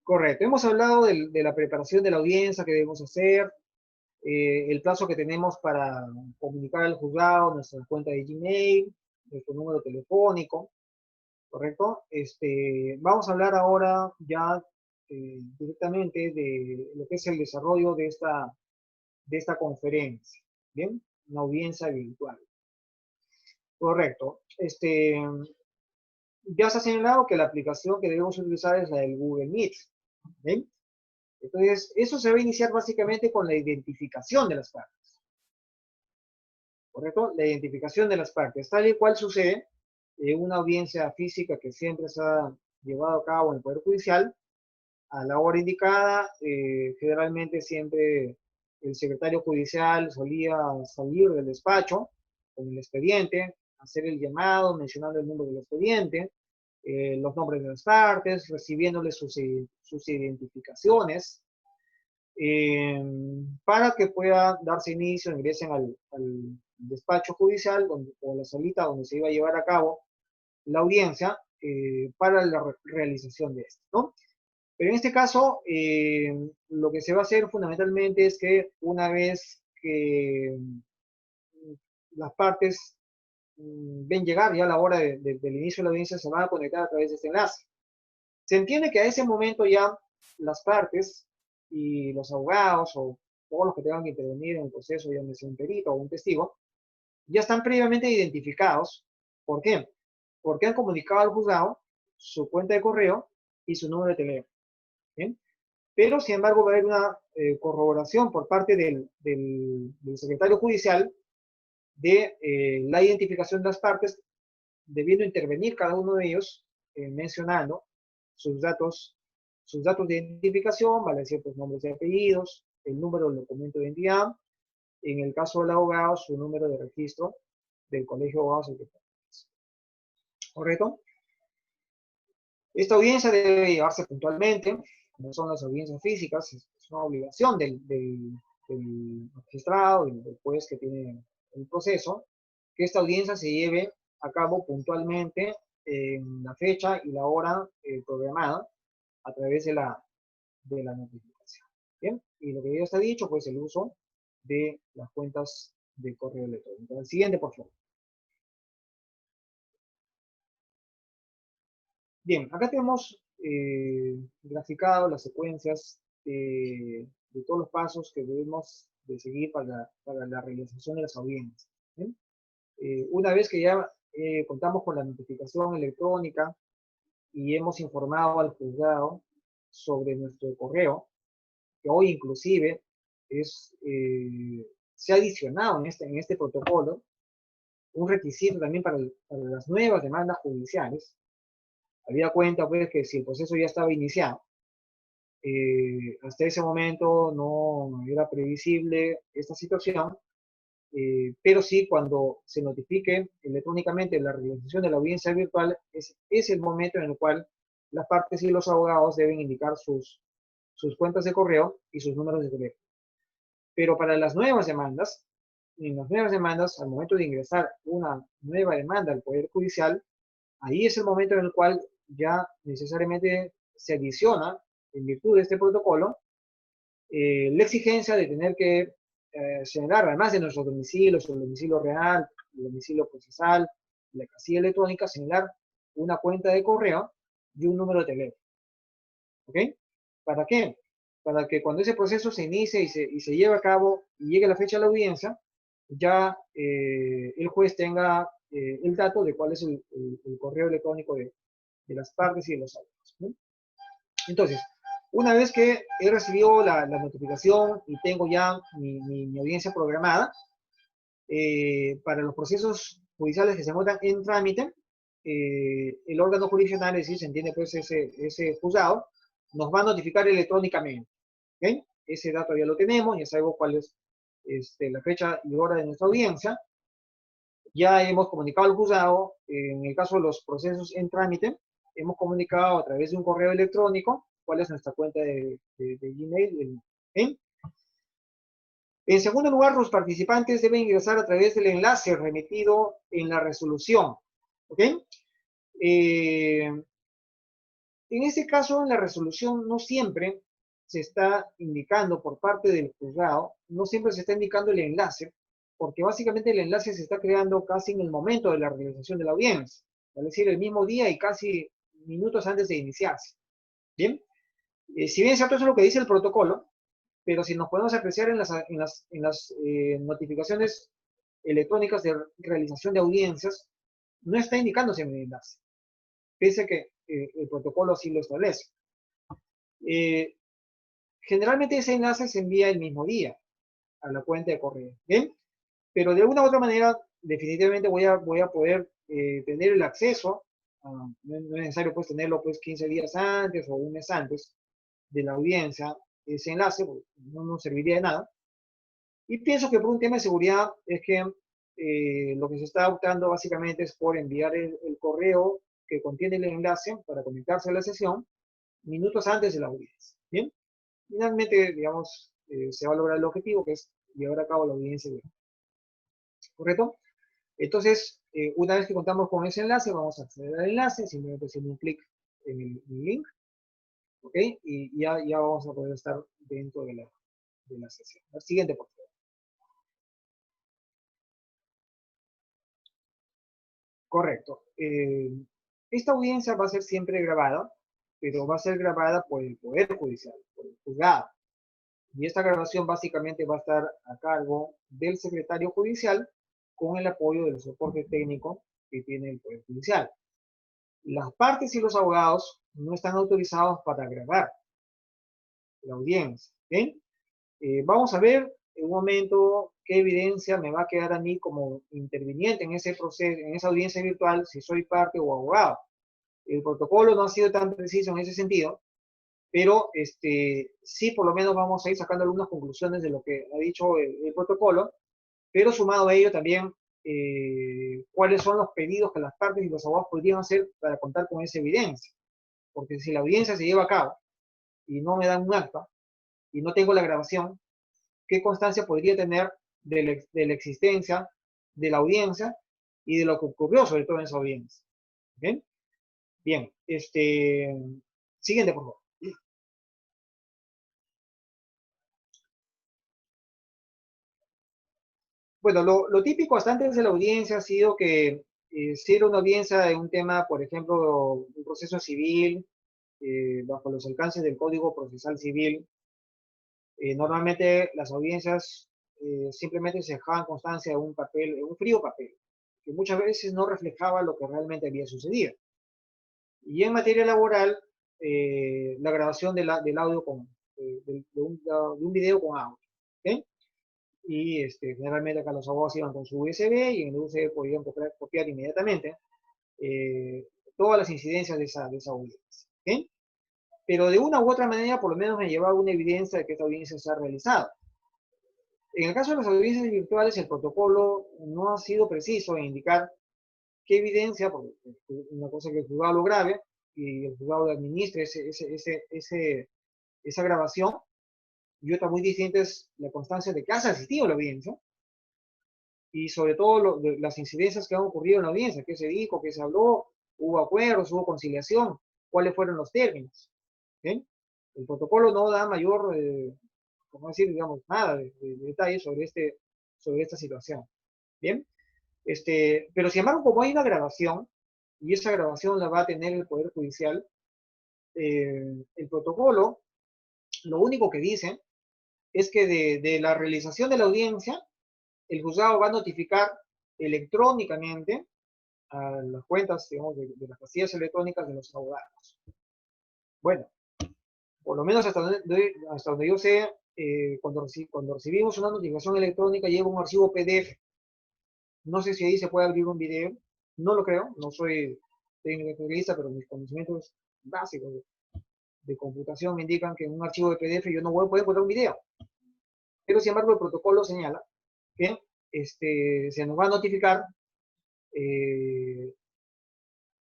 Correcto. Hemos hablado de la preparación de la audiencia que debemos hacer, el plazo que tenemos para comunicar al juzgado, nuestra cuenta de Gmail, nuestro número telefónico, ¿correcto? Vamos a hablar ahora ya directamente de lo que es el desarrollo de esta conferencia, ¿bien? Una audiencia virtual. Correcto. Ya se ha señalado que la aplicación que debemos utilizar es la del Google Meet, ¿bien? Entonces, eso se va a iniciar básicamente con la identificación de las partes, ¿correcto? La identificación de las partes, tal y cual sucede en una audiencia física que siempre se ha llevado a cabo en el Poder Judicial. A la hora indicada, generalmente siempre el secretario judicial solía salir del despacho con el expediente, hacer el llamado, mencionando el número del expediente, los nombres de las partes, recibiéndoles sus identificaciones, para que pueda darse inicio, ingresen al despacho judicial o la salita donde se iba a llevar a cabo la audiencia para la realización de esto, ¿no? Pero en este caso, lo que se va a hacer fundamentalmente es que una vez que las partes ven llegar ya a la hora del inicio de la audiencia, se van a conectar a través de este enlace. Se entiende que a ese momento ya las partes y los abogados o todos los que tengan que intervenir en el proceso, ya sea un perito o un testigo, ya están previamente identificados. ¿Por qué? Porque han comunicado al juzgado su cuenta de correo y su número de teléfono. ¿Bien? Pero, sin embargo, va a haber una corroboración por parte del secretario judicial de la identificación de las partes, debiendo intervenir cada uno de ellos, mencionando sus datos de identificación, vale decir, pues nombres y apellidos, el número del documento de identidad, en el caso del abogado, su número de registro del colegio de abogados al que pertenece. ¿Correcto? Esta audiencia debe llevarse puntualmente, como son las audiencias físicas, es una obligación del magistrado, del juez que tiene el proceso, que esta audiencia se lleve a cabo puntualmente en la fecha y la hora programada a través de la notificación. Bien, y lo que ya está dicho, pues el uso de las cuentas de correo electrónico. El siguiente, por favor. Bien, acá tenemos graficado las secuencias de todos los pasos que debemos de seguir para la realización de las audiencias. ¿Bien? Una vez que ya contamos con la notificación electrónica y hemos informado al juzgado sobre nuestro correo, que hoy inclusive se ha adicionado en este protocolo un requisito también para las nuevas demandas judiciales. Había cuenta pues que si el proceso ya estaba iniciado, hasta ese momento no era previsible esta situación, pero sí cuando se notifique electrónicamente la realización de la audiencia virtual, es el momento en el cual las partes y los abogados deben indicar sus cuentas de correo y sus números de teléfono. Pero para las nuevas demandas, al momento de ingresar una nueva demanda al Poder Judicial, ahí es el momento en el cual ya necesariamente se adiciona, en virtud de este protocolo, la exigencia de tener que señalar, además de nuestros domicilios, el domicilio real, el domicilio procesal, la casilla electrónica, señalar una cuenta de correo y un número de teléfono. ¿Ok? ¿Para qué? Para que cuando ese proceso se inicie y se lleve a cabo y llegue la fecha de la audiencia, ya el juez tenga el dato de cuál es el correo electrónico de las partes y de los abogados, ¿no? Entonces, una vez que he recibido la notificación y tengo ya mi audiencia programada, para los procesos judiciales que se encuentran en trámite, el órgano jurisdiccional, es decir, se entiende pues ese juzgado, nos va a notificar electrónicamente. ¿Okay? Ese dato ya lo tenemos, ya sabemos cuál es la fecha y hora de nuestra audiencia. Ya hemos comunicado al juzgado, en el caso de los procesos en trámite, hemos comunicado a través de un correo electrónico cuál es nuestra cuenta de Gmail. En segundo lugar, los participantes deben ingresar a través del enlace remitido en la resolución. ¿Ok? En este caso, en la resolución no siempre se está indicando por parte del juzgado, no siempre se está indicando el enlace, porque básicamente el enlace se está creando casi en el momento de la realización de la audiencia, es decir, el mismo día y casi minutos antes de iniciarse. Bien, si bien es cierto eso es lo que dice el protocolo, pero si nos podemos apreciar en las notificaciones electrónicas de realización de audiencias, no está indicándose en el enlace, pese a que el protocolo así lo establece. Generalmente ese enlace se envía el mismo día a la cuenta de correo, ¿bien? Pero de alguna u otra manera, definitivamente voy a poder tener el acceso, no es necesario pues tenerlo pues 15 días antes o un mes antes de la audiencia, ese enlace, no nos serviría de nada. Y pienso que por un tema de seguridad es que lo que se está optando básicamente es por enviar el correo que contiene el enlace para conectarse a la sesión minutos antes de la audiencia, ¿bien? Finalmente, digamos, se va a lograr el objetivo, que es llevar a cabo la audiencia. ¿Correcto? Entonces, una vez que contamos con ese enlace, vamos a acceder al enlace, simplemente haciendo un clic en el link, ¿ok? Y ya vamos a poder estar dentro de la sesión. La siguiente, por favor. Correcto. Esta audiencia va a ser siempre grabada, pero va a ser grabada por el Poder Judicial, por el juzgado. Y esta grabación básicamente va a estar a cargo del secretario judicial con el apoyo del soporte técnico que tiene el Poder Judicial. Las partes y los abogados no están autorizados para grabar. la audiencia. ¿Bien? Vamos a ver en un momento qué evidencia me va a quedar a mí como interviniente en ese proceso, en esa audiencia virtual, si soy parte o abogado. El protocolo no ha sido tan preciso en ese sentido, pero sí por lo menos vamos a ir sacando algunas conclusiones de lo que ha dicho el protocolo, pero sumado a ello también cuáles son los pedidos que las partes y los abogados podrían hacer para contar con esa evidencia. Porque si la audiencia se lleva a cabo y no me dan un acta y no tengo la grabación, ¿qué constancia podría tener de la existencia de la audiencia y de lo que ocurrió sobre todo en esa audiencia? ¿Bien? Bien, siguiente por favor. Bueno, lo típico hasta antes de la audiencia ha sido que si era una audiencia de un tema, por ejemplo, un proceso civil, bajo los alcances del Código Procesal Civil, normalmente las audiencias simplemente se dejaban constancia de un papel, un frío papel, que muchas veces no reflejaba lo que realmente había sucedido. Y en materia laboral, la grabación del audio de un video con audio. ¿Okay? Y generalmente acá los abogados iban con su USB y en el USB podían copiar inmediatamente todas las incidencias de esa audiencia. ¿Okay? Pero de una u otra manera, por lo menos me llevaba una evidencia de que esta audiencia se ha realizado. En el caso de las audiencias virtuales, el protocolo no ha sido preciso en indicar qué evidencia, porque una cosa que el juzgado lo grabe y el juzgado administre esa grabación, y otra muy distinta es la constancia de que has asistido a la audiencia, y sobre todo las incidencias que han ocurrido en la audiencia, qué se dijo, qué se habló, hubo acuerdos, hubo conciliación, cuáles fueron los términos. ¿Bien? El protocolo no da mayor, ¿cómo decir, digamos, nada de detalle sobre esta situación. ¿Bien? Pero sin embargo, como hay una grabación, y esa grabación la va a tener el Poder Judicial, el protocolo, lo único que dice es que de la realización de la audiencia, el juzgado va a notificar electrónicamente a las cuentas, digamos, de las casillas electrónicas de los abogados. Bueno, por lo menos hasta donde yo sé, cuando recibimos una notificación electrónica lleva un archivo PDF. No sé si ahí se puede abrir un video, no lo creo, no soy técnico especialista, pero mis conocimientos básicos de computación me indican que en un archivo de PDF yo no voy a poder encontrar un video. Pero sin embargo el protocolo señala que se nos va a notificar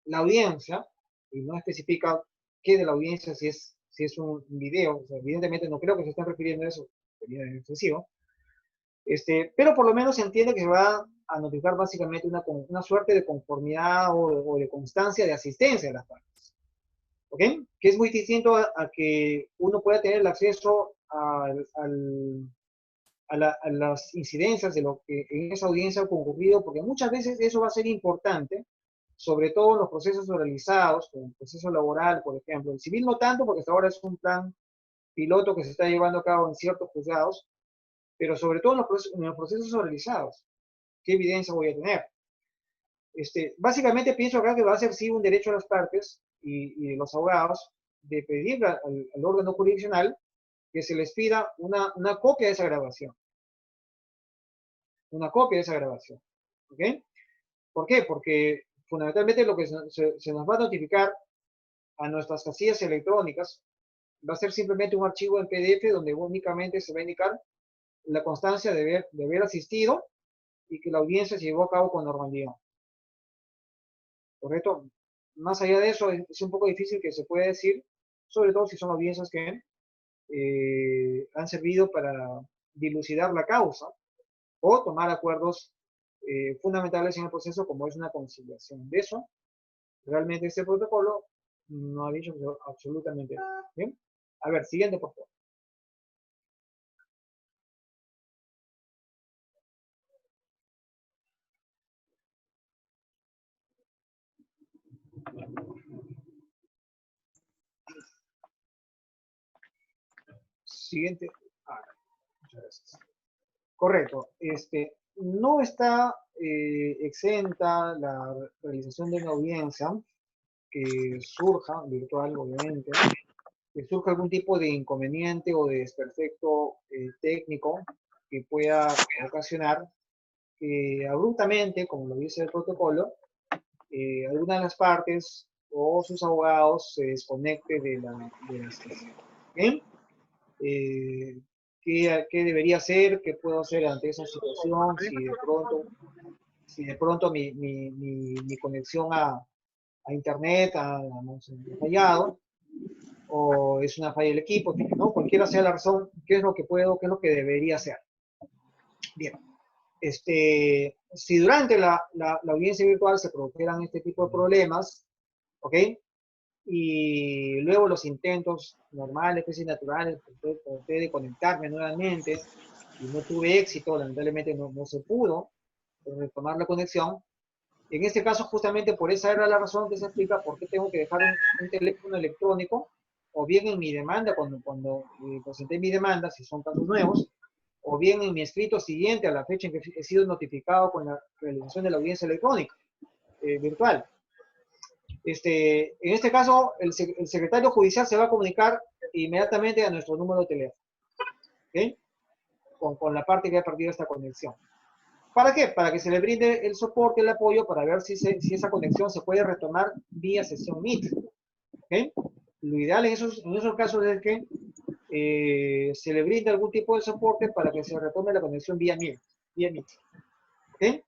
la audiencia, y no especifica qué de la audiencia, si es un video, o sea, evidentemente no creo que se estén refiriendo a eso, sería excesivo, pero por lo menos se entiende que se va a notificar básicamente una suerte de conformidad o de constancia de asistencia de las partes. ¿Ok? Que es muy distinto a que uno pueda tener el acceso a las incidencias de lo que en esa audiencia ha concurrido, porque muchas veces eso va a ser importante, sobre todo en los procesos oralizados, como el proceso laboral, por ejemplo. El civil no tanto, porque hasta ahora es un plan piloto que se está llevando a cabo en ciertos juzgados, pero sobre todo en los procesos oralizados. ¿Qué evidencia voy a tener? Básicamente pienso acá que va a ser sí un derecho a las partes y de los abogados de pedir al órgano jurisdiccional que se les pida una copia de esa grabación. Una copia de esa grabación. ¿Ok? ¿Por qué? Porque fundamentalmente lo que se nos va a notificar a nuestras casillas electrónicas va a ser simplemente un archivo en PDF donde únicamente se va a indicar la constancia de haber asistido y que la audiencia se llevó a cabo con normalidad. ¿Correcto? Más allá de eso, es un poco difícil que se pueda decir, sobre todo si son audiencias que han servido para dilucidar la causa o tomar acuerdos fundamentales en el proceso, como es una conciliación. De eso, realmente este protocolo no ha dicho absolutamente nada. ¿Bien? A ver, siguiente, por favor. Siguiente. Muchas gracias. Correcto. No está exenta la realización de una audiencia que surja virtual, obviamente, que surja algún tipo de inconveniente o de desperfecto técnico que pueda ocasionar que abruptamente, como lo dice el protocolo, alguna de las partes o sus abogados se desconecte de la sesión. ¿Bien? ¿Qué debería hacer? ¿Qué puedo hacer ante esa situación? Si de pronto mi conexión a internet ha fallado, o es una falla del equipo, ¿no? Cualquiera sea la razón, ¿qué es lo que puedo, qué es lo que debería hacer? Bien. Si durante la audiencia virtual se produjeran este tipo de problemas, ¿ok? Y luego los intentos normales, pues, y naturales, traté de conectarme nuevamente y no tuve éxito, lamentablemente no se pudo retomar la conexión. En este caso, justamente por esa era la razón que se explica por qué tengo que dejar un teléfono electrónico, o bien en mi demanda, cuando presenté mi demanda, si son casos nuevos, o bien en mi escrito siguiente a la fecha en que he sido notificado con la realización de la audiencia electrónica virtual. En este caso, el secretario judicial se va a comunicar inmediatamente a nuestro número de teléfono, ¿okay? Con la parte que ha perdido esta conexión. ¿Para qué? Para que se le brinde el soporte, el apoyo, para ver si esa conexión se puede retomar vía sesión Meet. ¿Okay? Lo ideal en esos casos es que se le brinde algún tipo de soporte para que se retome la conexión vía Meet. ¿Okay?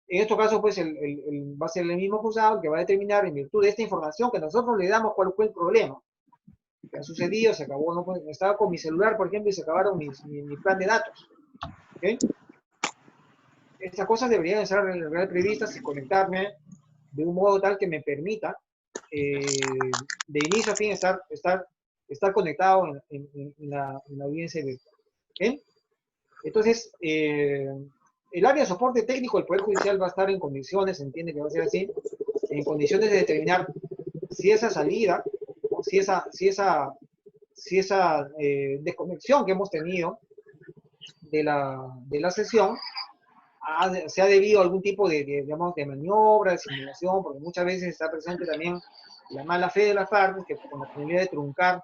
En estos casos, pues, va a ser el mismo juzgado el que va a determinar, en virtud de esta información que nosotros le damos, cuál fue el problema que ha sucedido. Se acabó, no, estaba con mi celular, por ejemplo, y se acabaron mi plan de datos. ¿Okay? Estas cosas deberían estar previstas y conectarme de un modo tal que me permita de inicio a fin estar conectado en la audiencia virtual. ¿Okay? Entonces, el área de soporte técnico del Poder Judicial va a estar en condiciones, se entiende que va a ser así, en condiciones de determinar si esa salida, o si esa desconexión que hemos tenido de la sesión se ha debido a algún tipo digamos, de maniobra, de simulación, porque muchas veces está presente también la mala fe de las partes, que con la finalidad de truncar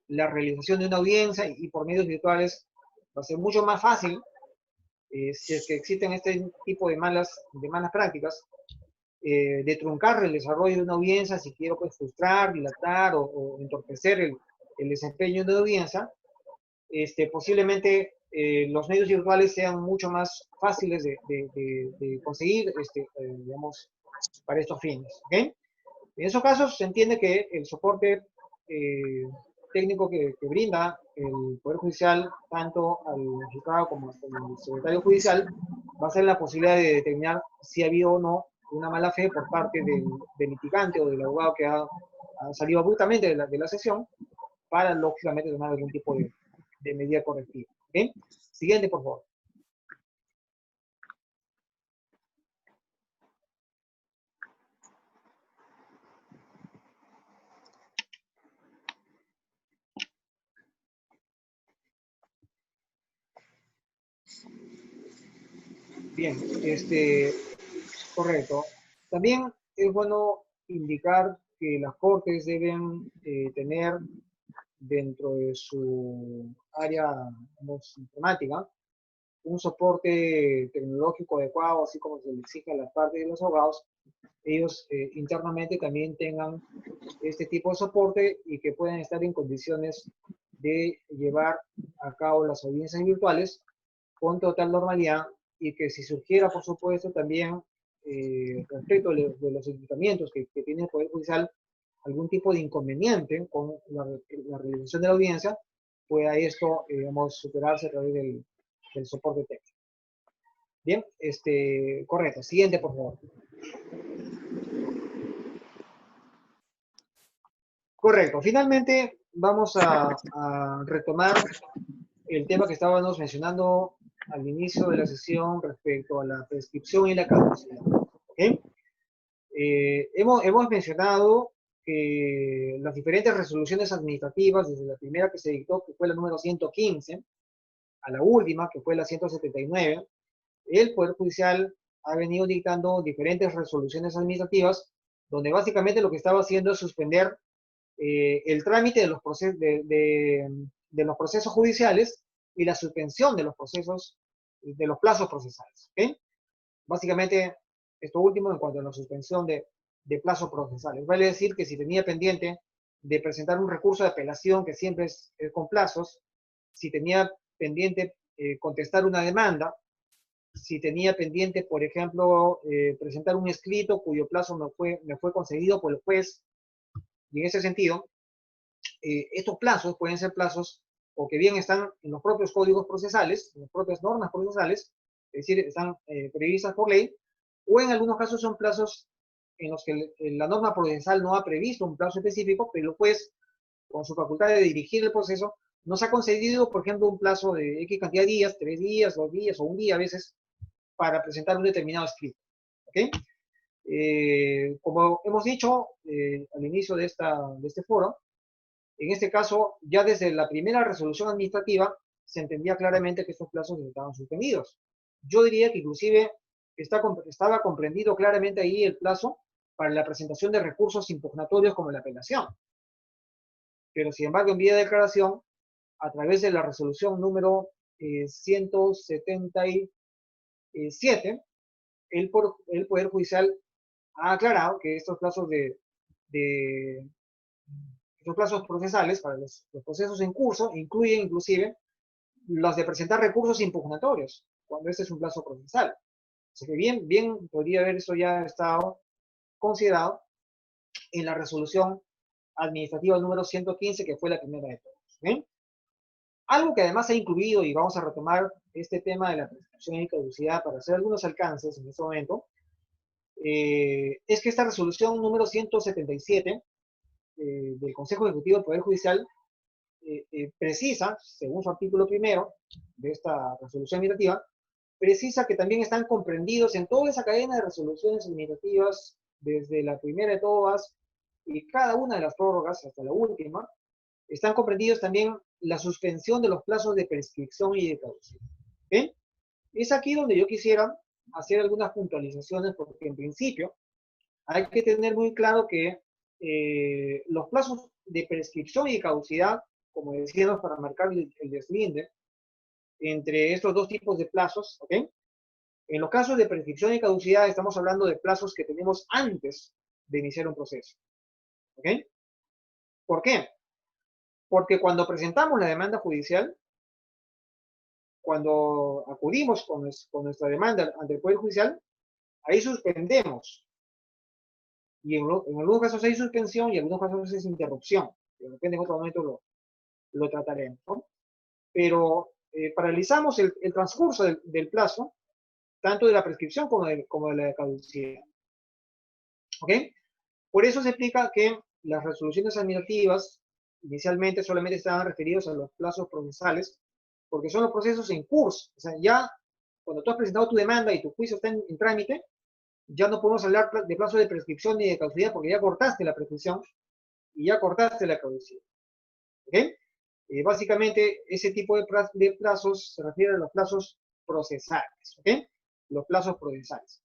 la realización de una audiencia, y por medios virtuales va a ser mucho más fácil, si es que existen este tipo de malas prácticas, de truncar el desarrollo de una audiencia, si quiero, pues, frustrar, dilatar o entorpecer el desempeño de la audiencia. Posiblemente los medios virtuales sean mucho más fáciles de conseguir, digamos, para estos fines. ¿Okay? En esos casos se entiende que el soporte técnico que brinda el Poder Judicial, tanto al magistrado como al secretario judicial, va a ser la posibilidad de determinar si ha habido o no una mala fe por parte del litigante o del abogado que ha salido abruptamente de la sesión, para, lógicamente, tomar algún tipo de medida correctiva. ¿Bien? Siguiente, por favor. Bien, correcto. También es bueno indicar que las Cortes deben tener dentro de su área, digamos, informática, un soporte tecnológico adecuado, así como se le exige a las partes de los abogados. Ellos internamente también tengan este tipo de soporte y que puedan estar en condiciones de llevar a cabo las audiencias virtuales con total normalidad, y que si surgiera, por supuesto, también respecto de los equipamientos que tiene el Poder Judicial, algún tipo de inconveniente con la realización de la audiencia, pueda esto, digamos, superarse a través del soporte técnico. Bien, correcto. Siguiente, por favor. Correcto. Finalmente, vamos a retomar el tema que estábamos mencionando al inicio de la sesión respecto a la prescripción y la caducidad. ¿Okay? Hemos mencionado que las diferentes resoluciones administrativas, desde la primera que se dictó, que fue la número 115, a la última, que fue la 179, el Poder Judicial ha venido dictando diferentes resoluciones administrativas, donde básicamente lo que estaba haciendo es suspender el trámite de de los procesos judiciales y la suspensión de los procesos, de los plazos procesales. ¿Okay? Básicamente, esto último en cuanto a la suspensión de plazos procesales. Vale decir que si tenía pendiente de presentar un recurso de apelación, que siempre es con plazos, si tenía pendiente contestar una demanda, si tenía pendiente, por ejemplo, presentar un escrito cuyo plazo me fue concedido por el juez, y en ese sentido, estos plazos pueden ser plazos o que bien están en los propios códigos procesales, en las propias normas procesales, es decir, están previstas por ley, o en algunos casos son plazos en los que la norma procesal no ha previsto un plazo específico, pero el juez, con su facultad de dirigir el proceso, nos ha concedido, por ejemplo, un plazo de X cantidad de días, 3 días, 2 días o un día a veces, para presentar un determinado escrito. ¿Okay? Como hemos dicho al inicio de este foro, en este caso, ya desde la primera resolución administrativa, se entendía claramente que estos plazos estaban suspendidos. Yo diría que inclusive estaba comprendido claramente ahí el plazo para la presentación de recursos impugnatorios como la apelación. Pero sin embargo, en vía de declaración, a través de la resolución número 177, el Poder Judicial ha aclarado que estos plazos estos plazos procesales para los procesos en curso incluyen inclusive los de presentar recursos impugnatorios, cuando este es un plazo procesal. Así que bien podría haber eso ya estado considerado en la resolución administrativa número 115, que fue la primera de todos. ¿Bien? Algo que además ha incluido, y vamos a retomar este tema de la prescripción y caducidad para hacer algunos alcances en este momento, es que esta resolución número 177 del Consejo Ejecutivo del Poder Judicial precisa, según su artículo primero de esta resolución administrativa, precisa que también están comprendidos en toda esa cadena de resoluciones administrativas, desde la primera de todas y cada una de las prórrogas hasta la última, están comprendidos también la suspensión de los plazos de prescripción y de caducidad. ¿Bien? Es aquí donde yo quisiera hacer algunas puntualizaciones, porque en principio hay que tener muy claro que los plazos de prescripción y de caducidad, como decíamos, para marcar el deslinde entre estos dos tipos de plazos, ¿ok? En los casos de prescripción y caducidad estamos hablando de plazos que tenemos antes de iniciar un proceso, ¿ok? ¿Por qué? Porque cuando presentamos la demanda judicial, cuando acudimos con nuestra demanda ante el Poder Judicial, ahí suspendemos. Y en algunos casos hay suspensión y en algunos casos es interrupción. De repente en otro momento lo trataremos, ¿no? Pero paralizamos el transcurso del plazo, tanto de la prescripción como de la caducidad. ¿Ok? Por eso se explica que las resoluciones administrativas inicialmente solamente estaban referidos a los plazos procesales, porque son los procesos en curso. O sea, ya cuando tú has presentado tu demanda y tu juicio está en trámite, ya no podemos hablar de plazo de prescripción ni de caducidad, porque ya cortaste la prescripción y ya cortaste la caducidad. ¿Ok? Básicamente, ese tipo de plazos se refiere a los plazos procesales. ¿Ok? Los plazos procesales.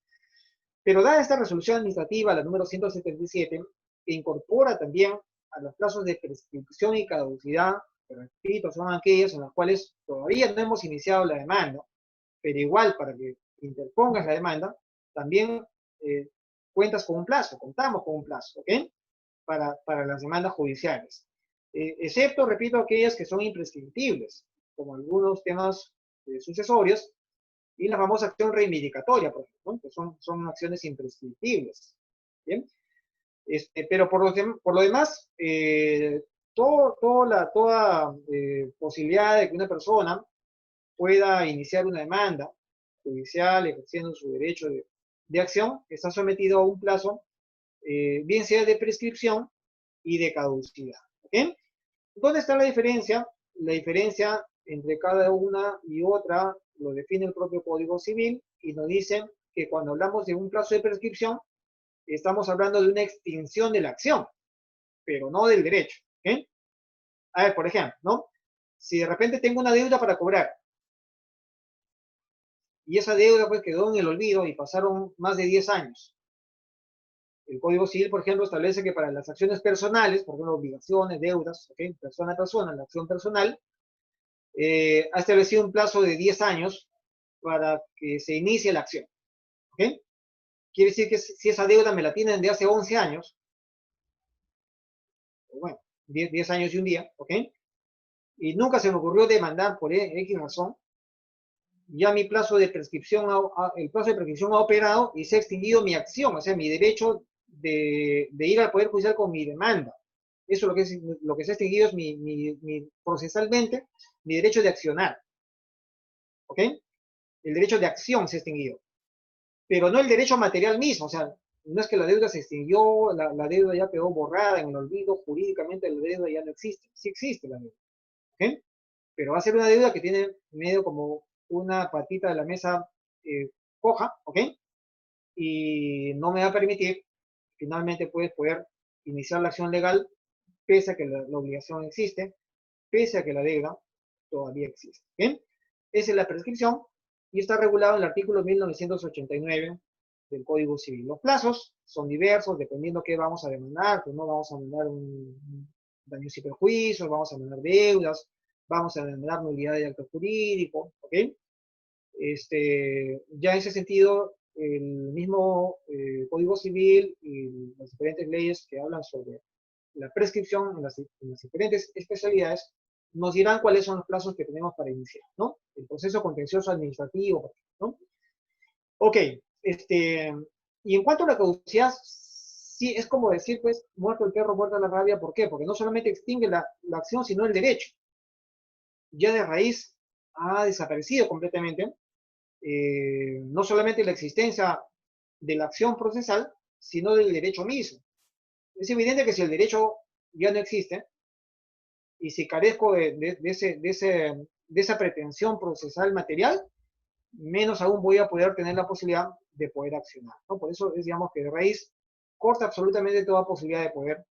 Pero dada esta resolución administrativa, la número 177, que incorpora también a los plazos de prescripción y caducidad, que repito, son aquellos en los cuales todavía no hemos iniciado la demanda, pero igual para que interpongas la demanda, también contamos con un plazo, ¿ok? Para las demandas judiciales. Excepto, repito, aquellas que son imprescriptibles, como algunos temas sucesorios, y la famosa acción reivindicatoria, por ejemplo, ¿no? Que son acciones imprescriptibles. ¿Bien? Pero por lo demás, toda posibilidad de que una persona pueda iniciar una demanda judicial ejerciendo su derecho de acción está sometido a un plazo, bien sea de prescripción y de caducidad. ¿Okay? ¿Dónde está la diferencia? La diferencia entre cada una y otra lo define el propio Código Civil y nos dice que cuando hablamos de un plazo de prescripción, estamos hablando de una extinción de la acción, pero no del derecho. ¿Okay? A ver, por ejemplo, ¿no? Si de repente tengo una deuda para cobrar y esa deuda pues quedó en el olvido y pasaron más de 10 años, El Código Civil, por ejemplo, establece que para las acciones personales, por ejemplo, obligaciones, deudas, ¿okay? Persona a persona, la acción personal, ha establecido un plazo de 10 años para que se inicie la acción. ¿Okay? Quiere decir que si esa deuda me la tienen de hace 11 años, bueno, 10 años y un día, ¿ok? Y nunca se me ocurrió demandar por X razón, ya mi plazo de prescripción, el plazo de prescripción ha operado y se ha extinguido mi acción, o sea, mi derecho de ir al Poder Judicial con mi demanda. Eso lo que se ha extinguido es procesalmente mi derecho de accionar. ¿Ok? El derecho de acción se ha extinguido. Pero no el derecho material mismo, o sea, no es que la deuda se extinguió, la deuda ya quedó borrada en el olvido, jurídicamente la deuda ya no existe. Sí existe la deuda. ¿Ok? Pero va a ser una deuda que tiene medio como una patita de la mesa coja, ¿ok? Y no me va a permitir finalmente poder iniciar la acción legal pese a que la obligación existe, pese a que la deuda todavía existe. ¿Bien? Esa es la prescripción y está regulado en el artículo 1989 del Código Civil. Los plazos son diversos, dependiendo qué vamos a demandar, pues no vamos a demandar un daños y perjuicios, vamos a demandar deudas, vamos a demandar nulidad de acto jurídico, ¿ok? Ya en ese sentido, el mismo Código Civil y las diferentes leyes que hablan sobre la prescripción en las diferentes especialidades nos dirán cuáles son los plazos que tenemos para iniciar, ¿no? El proceso contencioso administrativo, ¿no? Ok, y en cuanto a la caducidad, sí, es como decir, pues, muerto el perro, muerta la rabia, ¿por qué? Porque no solamente extingue la acción, sino el derecho. Ya de raíz ha desaparecido completamente, no solamente la existencia de la acción procesal, sino del derecho mismo. Es evidente que si el derecho ya no existe, y si carezco de esa pretensión procesal material, menos aún voy a poder tener la posibilidad de poder accionar, ¿no? Por eso es, digamos, que de raíz corta absolutamente toda posibilidad de poder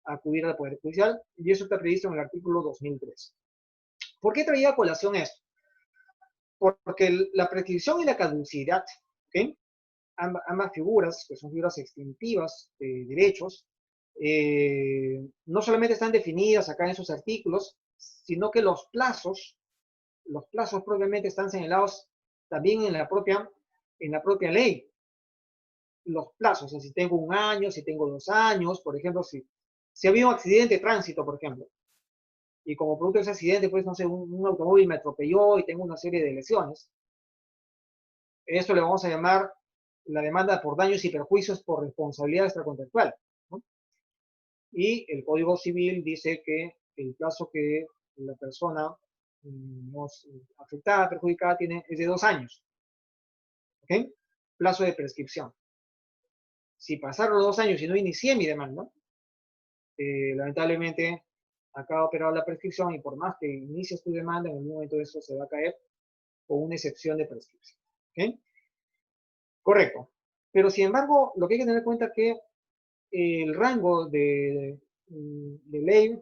acudir al Poder Judicial, y eso está previsto en el artículo 2003. ¿Por qué traía a colación esto? Porque la prescripción y la caducidad, ¿okay? Ambas figuras, que son figuras extintivas de derechos, no solamente están definidas acá en esos artículos, sino que los plazos propiamente están señalados también en la propia ley. Los plazos, o sea, si tengo 1 año, si tengo 2 años, por ejemplo, si había un accidente de tránsito, por ejemplo, y como producto de ese accidente, pues, no sé, un automóvil me atropelló y tengo una serie de lesiones, esto le vamos a llamar la demanda por daños y perjuicios por responsabilidad extracontractual, ¿no? Y el Código Civil dice que el plazo que la persona afectada, perjudicada, tiene es de 2 años. ¿Ok? Plazo de prescripción. Si pasaron los 2 años y no inicié mi demanda, lamentablemente acaba operado la prescripción y por más que inicies tu demanda, en el momento de eso se va a caer con una excepción de prescripción. ¿Ok? Correcto. Pero sin embargo, lo que hay que tener en cuenta es que el rango de ley,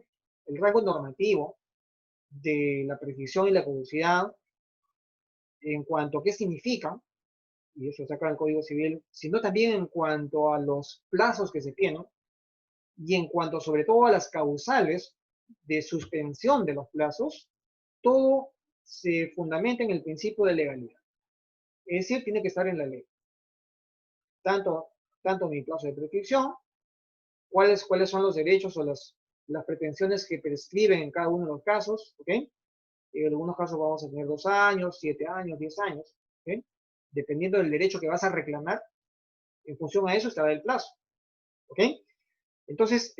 el rango normativo de la prescripción y la caducidad, en cuanto a qué significan, y eso está acá en el Código Civil, sino también en cuanto a los plazos que se tienen y en cuanto sobre todo a las causales de suspensión de los plazos, todo se fundamenta en el principio de legalidad. Es decir, tiene que estar en la ley. Tanto mi plazo de prescripción, cuáles son los derechos o las pretensiones que prescriben en cada uno de los casos, ¿ok? En algunos casos vamos a tener 2 años, 7 años, 10 años, ¿ok? Dependiendo del derecho que vas a reclamar, en función a eso estará el plazo, ¿ok? Entonces,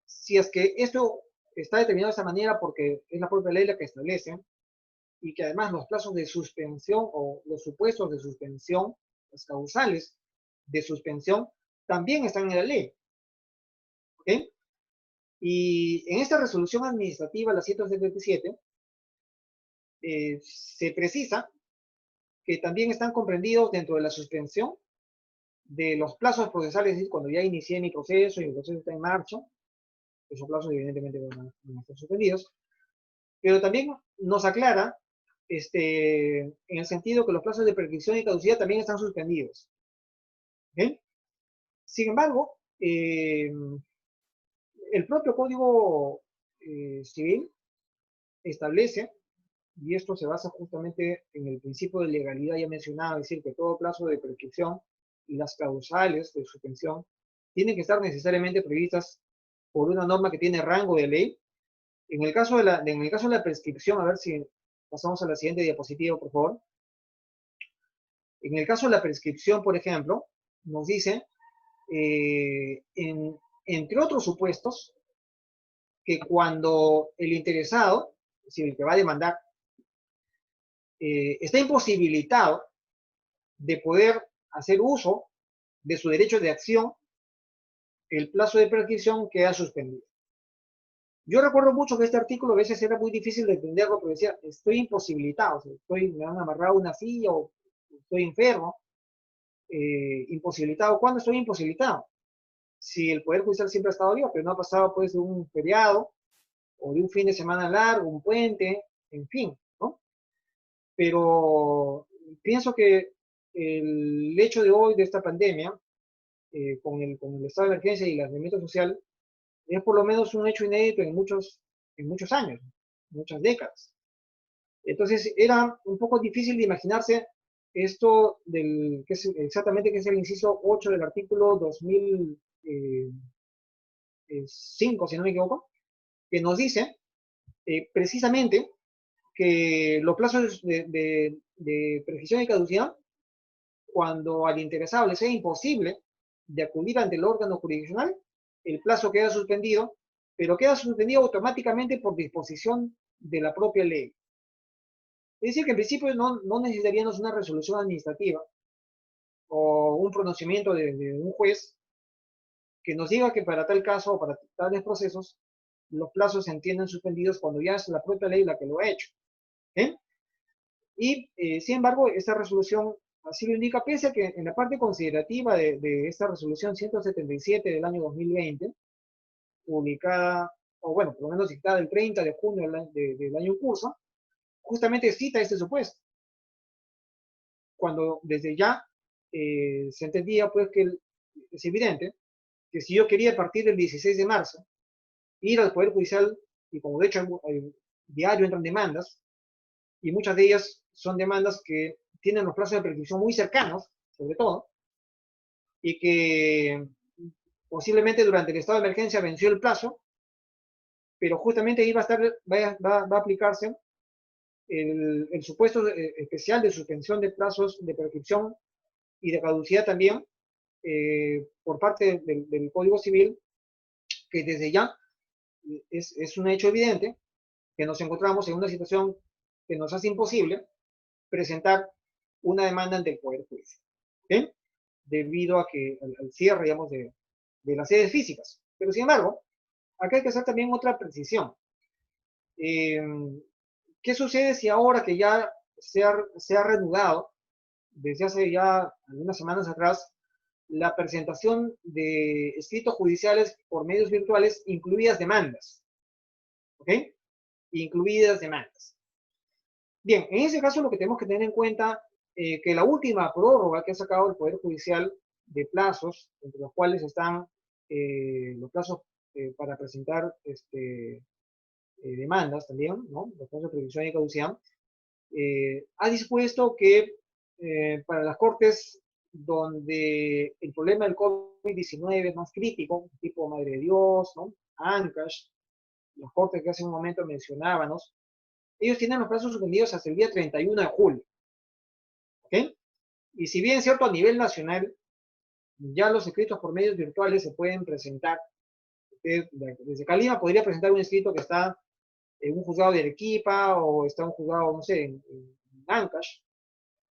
si es que esto está determinado de esta manera porque es la propia ley la que establece, y que además los plazos de suspensión o los supuestos de suspensión, las causales de suspensión, también están en la ley, ¿ok? Y en esta resolución administrativa, la 177, se precisa que también están comprendidos dentro de la suspensión de los plazos procesales, es decir, cuando ya inicié mi proceso y el proceso está en marcha, esos plazos evidentemente van a estar suspendidos, pero también nos aclara, en el sentido que los plazos de prescripción y caducidad también están suspendidos. ¿Ok? Sin embargo, el propio Código Civil establece, y esto se basa justamente en el principio de legalidad ya mencionado, es decir, que todo plazo de prescripción y las causales de suspensión tienen que estar necesariamente previstas por una norma que tiene rango de ley. En el caso de la prescripción, a ver si pasamos a la siguiente diapositiva, por favor. En el caso de la prescripción, por ejemplo, nos dice, entre otros supuestos, que cuando el interesado, es decir, el que va a demandar, está imposibilitado de poder hacer uso de su derecho de acción, el plazo de prescripción queda suspendido. Yo recuerdo mucho que este artículo a veces era muy difícil de entenderlo, porque decía, estoy imposibilitado, o sea, me han amarrado una silla o estoy enfermo, imposibilitado. ¿Cuándo estoy imposibilitado? Si el Poder Judicial siempre ha estado vivo, pero no ha pasado pues de un feriado o de un fin de semana largo, un puente, en fin, ¿no? Pero pienso que el hecho de hoy de esta pandemia, con el estado de emergencia y el aislamiento social, es por lo menos un hecho inédito en muchos años, muchas décadas. Entonces era un poco difícil de imaginarse esto que es exactamente que es el inciso 8 del artículo 2005, si no me equivoco, que nos dice precisamente que los plazos de prescripción y caducidad, cuando al interesado le sea imposible de acudir ante el órgano jurisdiccional, el plazo queda suspendido, pero queda suspendido automáticamente por disposición de la propia ley. Es decir, que en principio no necesitaríamos una resolución administrativa o un pronunciamiento de un juez que nos diga que para tal caso o para tales procesos los plazos se entienden suspendidos cuando ya es la propia ley la que lo ha hecho. ¿Eh? Y, sin embargo, esta resolución así lo indica, pese a que en la parte considerativa de esta resolución 177 del año 2020, publicada, o bueno, por lo menos dictada el 30 de junio del año en curso, justamente cita este supuesto. Cuando desde ya se entendía pues que es evidente que si yo quería a partir del 16 de marzo ir al Poder Judicial, y como de hecho el diario entran demandas, y muchas de ellas son demandas que tienen los plazos de prescripción muy cercanos, sobre todo, y que posiblemente durante el estado de emergencia venció el plazo, pero justamente ahí va a aplicarse el supuesto especial de suspensión de plazos de prescripción y de caducidad también por parte del Código Civil, que desde ya es un hecho evidente que nos encontramos en una situación que nos hace imposible presentar una demanda ante el Poder Judicial, ¿sí? Debido a que al cierre, digamos, de las sedes físicas. Pero sin embargo, acá hay que hacer también otra precisión. ¿Qué sucede si ahora que ya se ha reanudado, desde hace ya algunas semanas atrás, la presentación de escritos judiciales por medios virtuales, incluidas demandas? ¿Ok? Incluidas demandas. Bien, en ese caso lo que tenemos que tener en cuenta que la última prórroga que ha sacado el Poder Judicial de plazos, entre los cuales están los plazos para presentar demandas también, ¿no? Los plazos de prescripción y caducidad, ha dispuesto que para las cortes donde el problema del COVID-19 es más crítico, tipo Madre de Dios, ¿no? Ancash, las cortes que hace un momento mencionábamos, ellos tienen los plazos suspendidos hasta el día 31 de julio. ¿Ok? Y si bien es cierto, a nivel nacional, ya los escritos por medios virtuales se pueden presentar. Desde Calima podría presentar un escrito que está en un juzgado de Arequipa o está en un juzgado, no sé, en Ancash.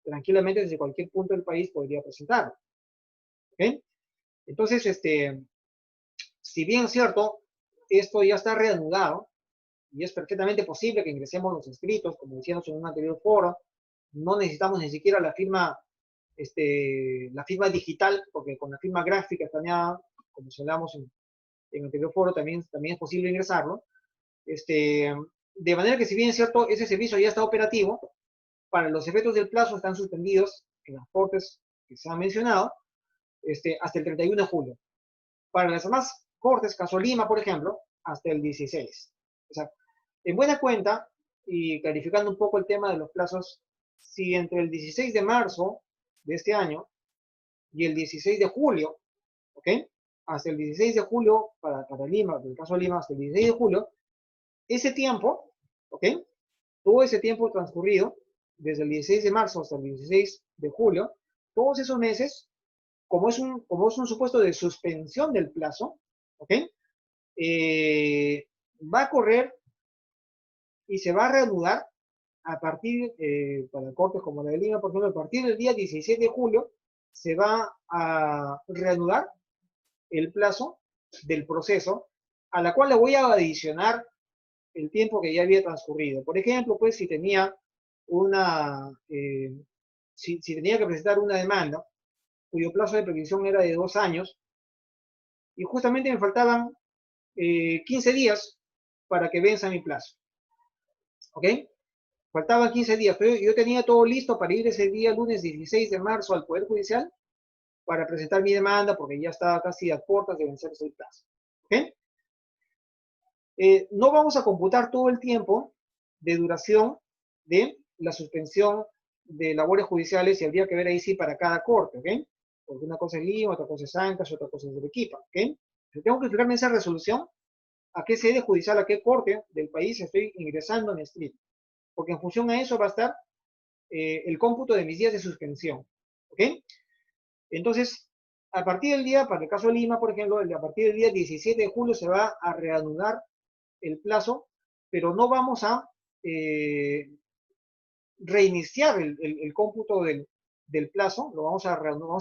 Tranquilamente desde cualquier punto del país podría presentarlo. ¿Ok? Entonces, si bien es cierto, esto ya está reanudado y es perfectamente posible que ingresemos los escritos, como decíamos en un anterior foro, no necesitamos ni siquiera la firma digital, porque con la firma gráfica escaneada, como señalamos en el anterior foro, también es posible ingresarlo. De manera que si bien es cierto, ese servicio ya está operativo, para los efectos del plazo están suspendidos en las cortes que se han mencionado, hasta el 31 de julio. Para las demás cortes, caso Lima, por ejemplo, hasta el 16. O sea, en buena cuenta, y clarificando un poco el tema de los plazos, si entre el 16 de marzo de este año y el 16 de julio, ¿ok? Hasta el 16 de julio, para Lima, en el caso de Lima, hasta el 16 de julio, ese tiempo, ¿ok? Todo ese tiempo transcurrido, desde el 16 de marzo hasta el 16 de julio, todos esos meses, como es un supuesto de suspensión del plazo, ¿ok? Va a correr y se va a reanudar a partir, para cortes como la de Lima, por ejemplo, a partir del día 17 de julio, se va a reanudar el plazo del proceso, a la cual le voy a adicionar el tiempo que ya había transcurrido. Por ejemplo, pues si tenía si tenía que presentar una demanda cuyo plazo de previsión era de 2 años, y justamente me faltaban 15 días para que venza mi plazo. ¿Ok? Faltaban 15 días, pero yo tenía todo listo para ir ese día, lunes 16 de marzo, al Poder Judicial para presentar mi demanda, porque ya estaba casi a puertas de vencerse el plazo. ¿Ok? No vamos a computar todo el tiempo de duración de la suspensión de labores judiciales y habría que ver ahí sí para cada corte, ¿ok? Porque una cosa es Lima, otra cosa es Ancash, otra cosa es Arequipa, ¿ok? Yo tengo que fijarme en esa resolución a qué sede judicial, a qué corte del país estoy ingresando en escrito, porque en función a eso va a estar el cómputo de mis días de suspensión, ¿ok? Entonces, a partir del día, para el caso de Lima, por ejemplo, a partir del día 17 de julio se va a reanudar el plazo, pero no vamos a reiniciar el cómputo del plazo, vamos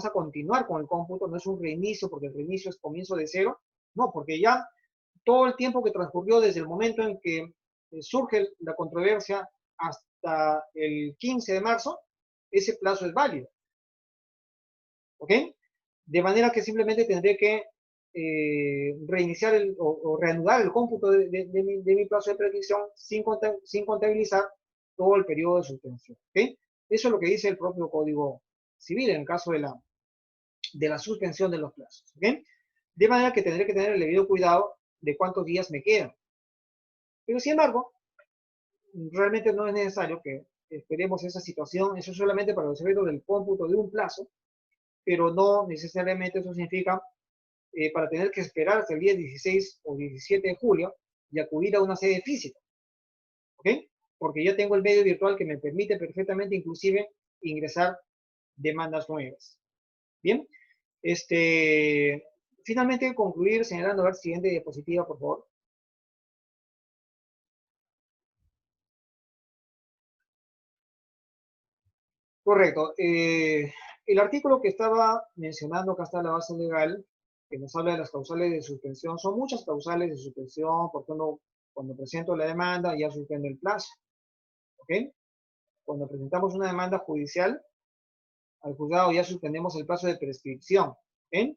a continuar con el cómputo, no es un reinicio, porque el reinicio es comienzo de cero, no, porque ya todo el tiempo que transcurrió desde el momento en que surge la controversia hasta el 15 de marzo, ese plazo es válido. ¿Ok? De manera que simplemente tendré que reiniciar o reanudar el cómputo de mi plazo de predicción sin contabilizar todo el periodo de suspensión. ¿Ok? Eso es lo que dice el propio Código Civil en el caso de la suspensión de los plazos. ¿Ok? De manera que tendré que tener el debido cuidado de cuántos días me quedan. Pero sin embargo, realmente no es necesario que esperemos esa situación. Eso es solamente para los efectos del cómputo de un plazo, pero no necesariamente eso significa para tener que esperar hasta el día 16 o 17 de julio y acudir a una sede física. ¿Ok? Porque ya tengo el medio virtual que me permite perfectamente inclusive ingresar demandas nuevas. Bien. Finalmente concluir señalando, a ver, siguiente diapositiva, por favor. Correcto. El artículo que estaba mencionando, acá está la base legal, que nos habla de las causales de suspensión. Son muchas causales de suspensión, por ejemplo, cuando presento la demanda ya suspende el plazo. ¿Ok? Cuando presentamos una demanda judicial, al juzgado ya suspendemos el plazo de prescripción. ¿Ok?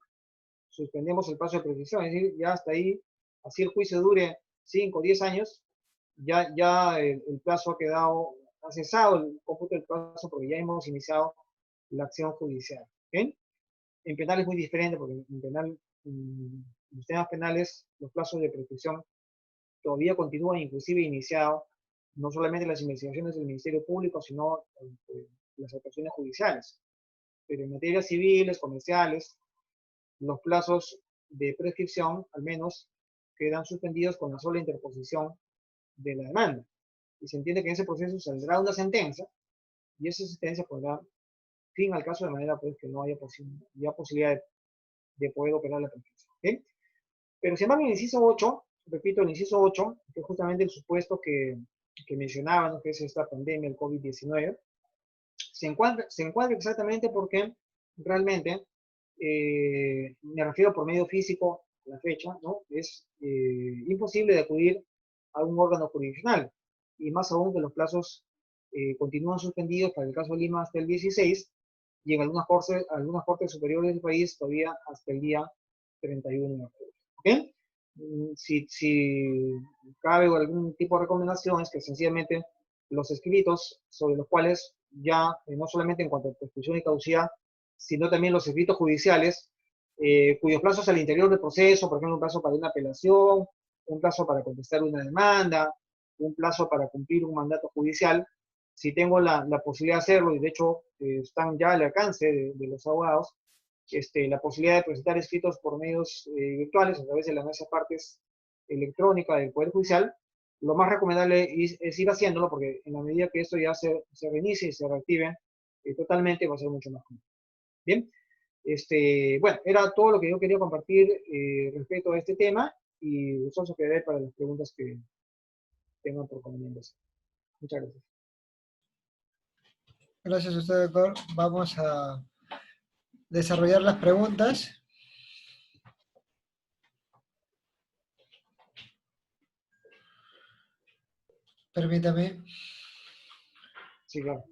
Suspendemos el plazo de prescripción, es decir, ya hasta ahí, así el juicio dure 5 o 10 años, ya el plazo ha quedado, ha cesado el cómputo del plazo porque ya hemos iniciado la acción judicial. ¿Ok? En penal es muy diferente porque en penal, en los temas penales, los plazos de prescripción todavía continúan, inclusive iniciado, no solamente las investigaciones del Ministerio Público, sino las actuaciones judiciales. Pero en materias civiles, comerciales, los plazos de prescripción, al menos, quedan suspendidos con la sola interposición de la demanda. Y se entiende que en ese proceso saldrá una sentencia, y esa sentencia pondrá fin al caso de manera pues, que no haya posibilidad de poder operar la prescripción. ¿Okay? Pero sin embargo, en el inciso 8, repito, el inciso 8, que es justamente el supuesto que mencionaba, ¿no? Que es esta pandemia, el COVID-19, se encuadra exactamente porque realmente, me refiero por medio físico a la fecha, ¿no? Es imposible de acudir a un órgano jurisdiccional, y más aún que los plazos continúan suspendidos para el caso de Lima hasta el 16, y en algunas cortes superiores del país todavía hasta el día 31 de octubre. ¿Okay? Si cabe algún tipo de recomendación, es que sencillamente los escritos sobre los cuales ya, no solamente en cuanto a prescripción y caducidad, sino también los escritos judiciales, cuyos plazos al interior del proceso, por ejemplo, un plazo para una apelación, un plazo para contestar una demanda, un plazo para cumplir un mandato judicial, si tengo la posibilidad de hacerlo, y de hecho están ya al alcance de los abogados, la posibilidad de presentar escritos por medios virtuales a través de la mesa de partes electrónica del Poder Judicial, lo más recomendable es ir haciéndolo porque en la medida que esto ya se reinicie y se reactive totalmente va a ser mucho más cómodo. Bien, bueno, era todo lo que yo quería compartir respecto a este tema y gustoso quedaré para las preguntas que tengan por conveniente. Muchas gracias. Gracias a usted, doctor. Vamos a desarrollar las preguntas. Permítame. Sí, claro.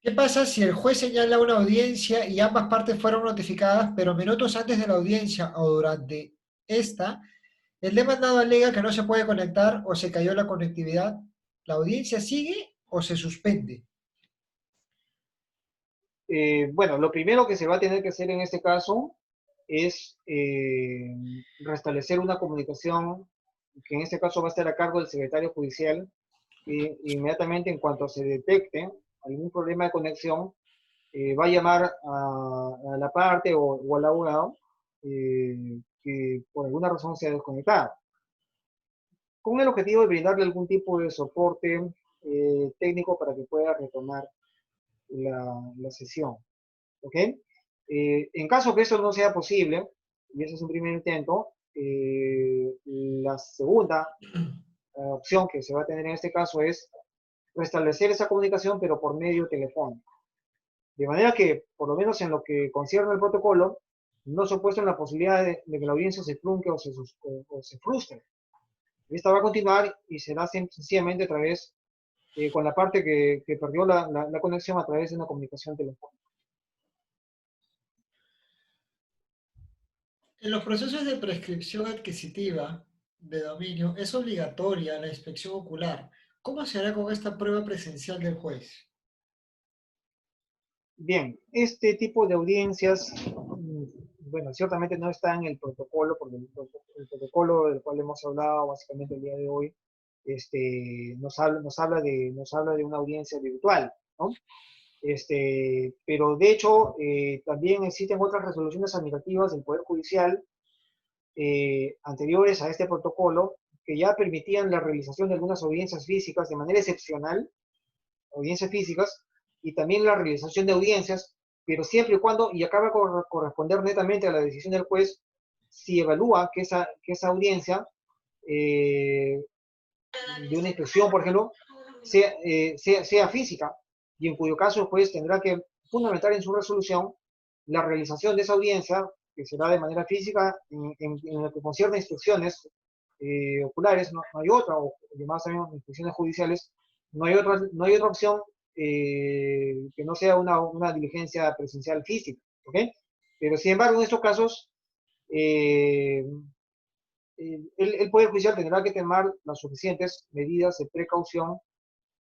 ¿Qué pasa si el juez señala una audiencia y ambas partes fueron notificadas, pero minutos antes de la audiencia o durante esta, el demandado alega que no se puede conectar o se cayó la conectividad? ¿La audiencia sigue o se suspende? Bueno, lo primero que se va a tener que hacer en este caso es restablecer una comunicación que en este caso va a estar a cargo del secretario judicial y inmediatamente en cuanto se detecte algún problema de conexión, va a llamar a la parte o al abogado que por alguna razón se ha desconectado, con el objetivo de brindarle algún tipo de soporte técnico para que pueda retomar la sesión. ¿Ok? En caso que eso no sea posible, y ese es un primer intento, la segunda opción que se va a tener en este caso es restablecer esa comunicación, pero por medio telefónico. De manera que, por lo menos en lo que concierne al protocolo, no se ha puesto en la posibilidad de que la audiencia se trunque o se frustre. Esta va a continuar y será sencillamente a través, con la parte que perdió la conexión a través de una comunicación telefónica. En los procesos de prescripción adquisitiva de dominio es obligatoria la inspección ocular. ¿Cómo se hará con esta prueba presencial del juez? Bien, este tipo de audiencias, bueno, ciertamente no está en el protocolo, porque el protocolo del cual hemos hablado básicamente el día de hoy, nos habla de una audiencia virtual, ¿no? Pero de hecho, también existen otras resoluciones administrativas del Poder Judicial anteriores a este protocolo que ya permitían la realización de algunas audiencias físicas de manera excepcional, audiencias físicas, y también la realización de audiencias, pero siempre y cuando, y acaba por corresponder netamente a la decisión del juez, si evalúa que esa audiencia de una instrucción, por ejemplo, sea física, y en cuyo caso el juez tendrá que fundamentar en su resolución la realización de esa audiencia, que será de manera física, en lo que concierne a instrucciones oculares, no hay otra, o llamadas también instrucciones judiciales, no hay otra opción que no sea una diligencia presencial física, ¿ok? Pero sin embargo, en estos casos, el Poder Judicial tendrá que tomar las suficientes medidas de precaución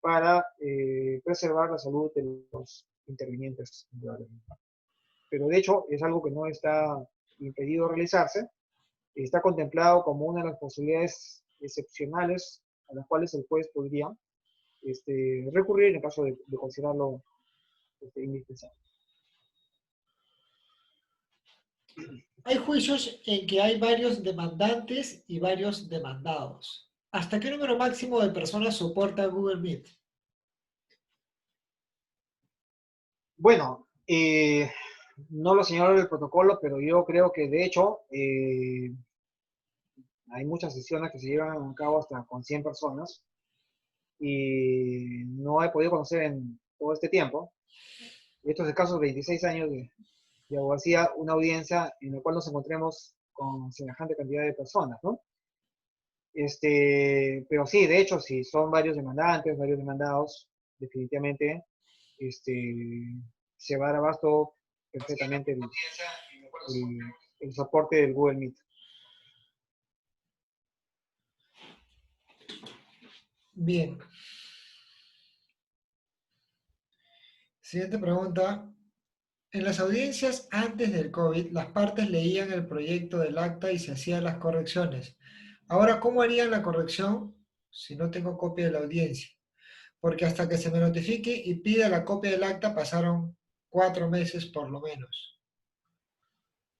para preservar la salud de los intervinientes. Pero de hecho es algo que no está impedido realizarse, está contemplado como una de las posibilidades excepcionales a las cuales el juez podría recurrir en el caso de considerarlo indispensable. Hay juicios en que hay varios demandantes y varios demandados. ¿Hasta qué número máximo de personas soporta Google Meet? Bueno, no lo señalo el protocolo, pero yo creo que de hecho hay muchas sesiones que se llevan a cabo hasta con 100 personas y no he podido conocer en todo este tiempo, estos escasos 26 años de abogacía, una audiencia en la cual nos encontremos con semejante cantidad de personas, ¿no? Pero sí, de hecho, si son varios demandantes, varios demandados, definitivamente se va a dar abasto perfectamente el soporte del Google Meet. Bien. Siguiente pregunta. En las audiencias antes del COVID, las partes leían el proyecto del acta y se hacían las correcciones. Ahora, ¿cómo harían la corrección si no tengo copia de la audiencia? Porque hasta que se me notifique y pida la copia del acta pasaron 4 meses por lo menos.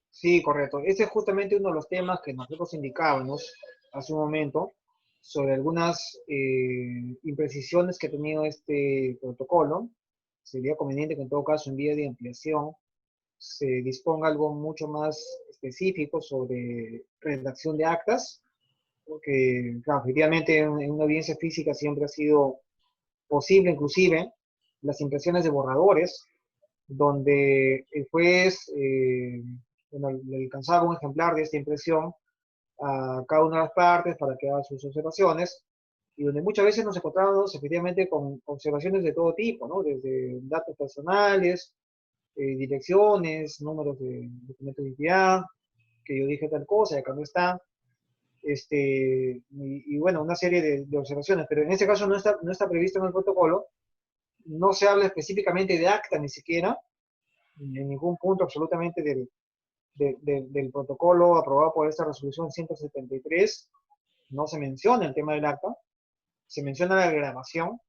Sí, correcto. Ese es justamente uno de los temas que nosotros indicábamos hace un momento sobre algunas imprecisiones que ha tenido este protocolo. Sería conveniente que en todo caso en vía de ampliación se disponga algo mucho más específico sobre redacción de actas, porque claro, efectivamente en una audiencia física siempre ha sido posible, inclusive, las impresiones de borradores, donde el juez bueno, le alcanzaba un ejemplar de esta impresión a cada una de las partes para que haga sus observaciones, y donde muchas veces nos encontramos efectivamente con observaciones de todo tipo, ¿no? Desde datos personales, direcciones, números de documentos de identidad, que yo dije tal cosa y acá no está, y bueno, una serie de observaciones, pero en este caso no está previsto en el protocolo, no se habla específicamente de acta ni siquiera, en ningún punto absolutamente del protocolo aprobado por esta resolución 173, no se menciona el tema del acta, se menciona la grabación,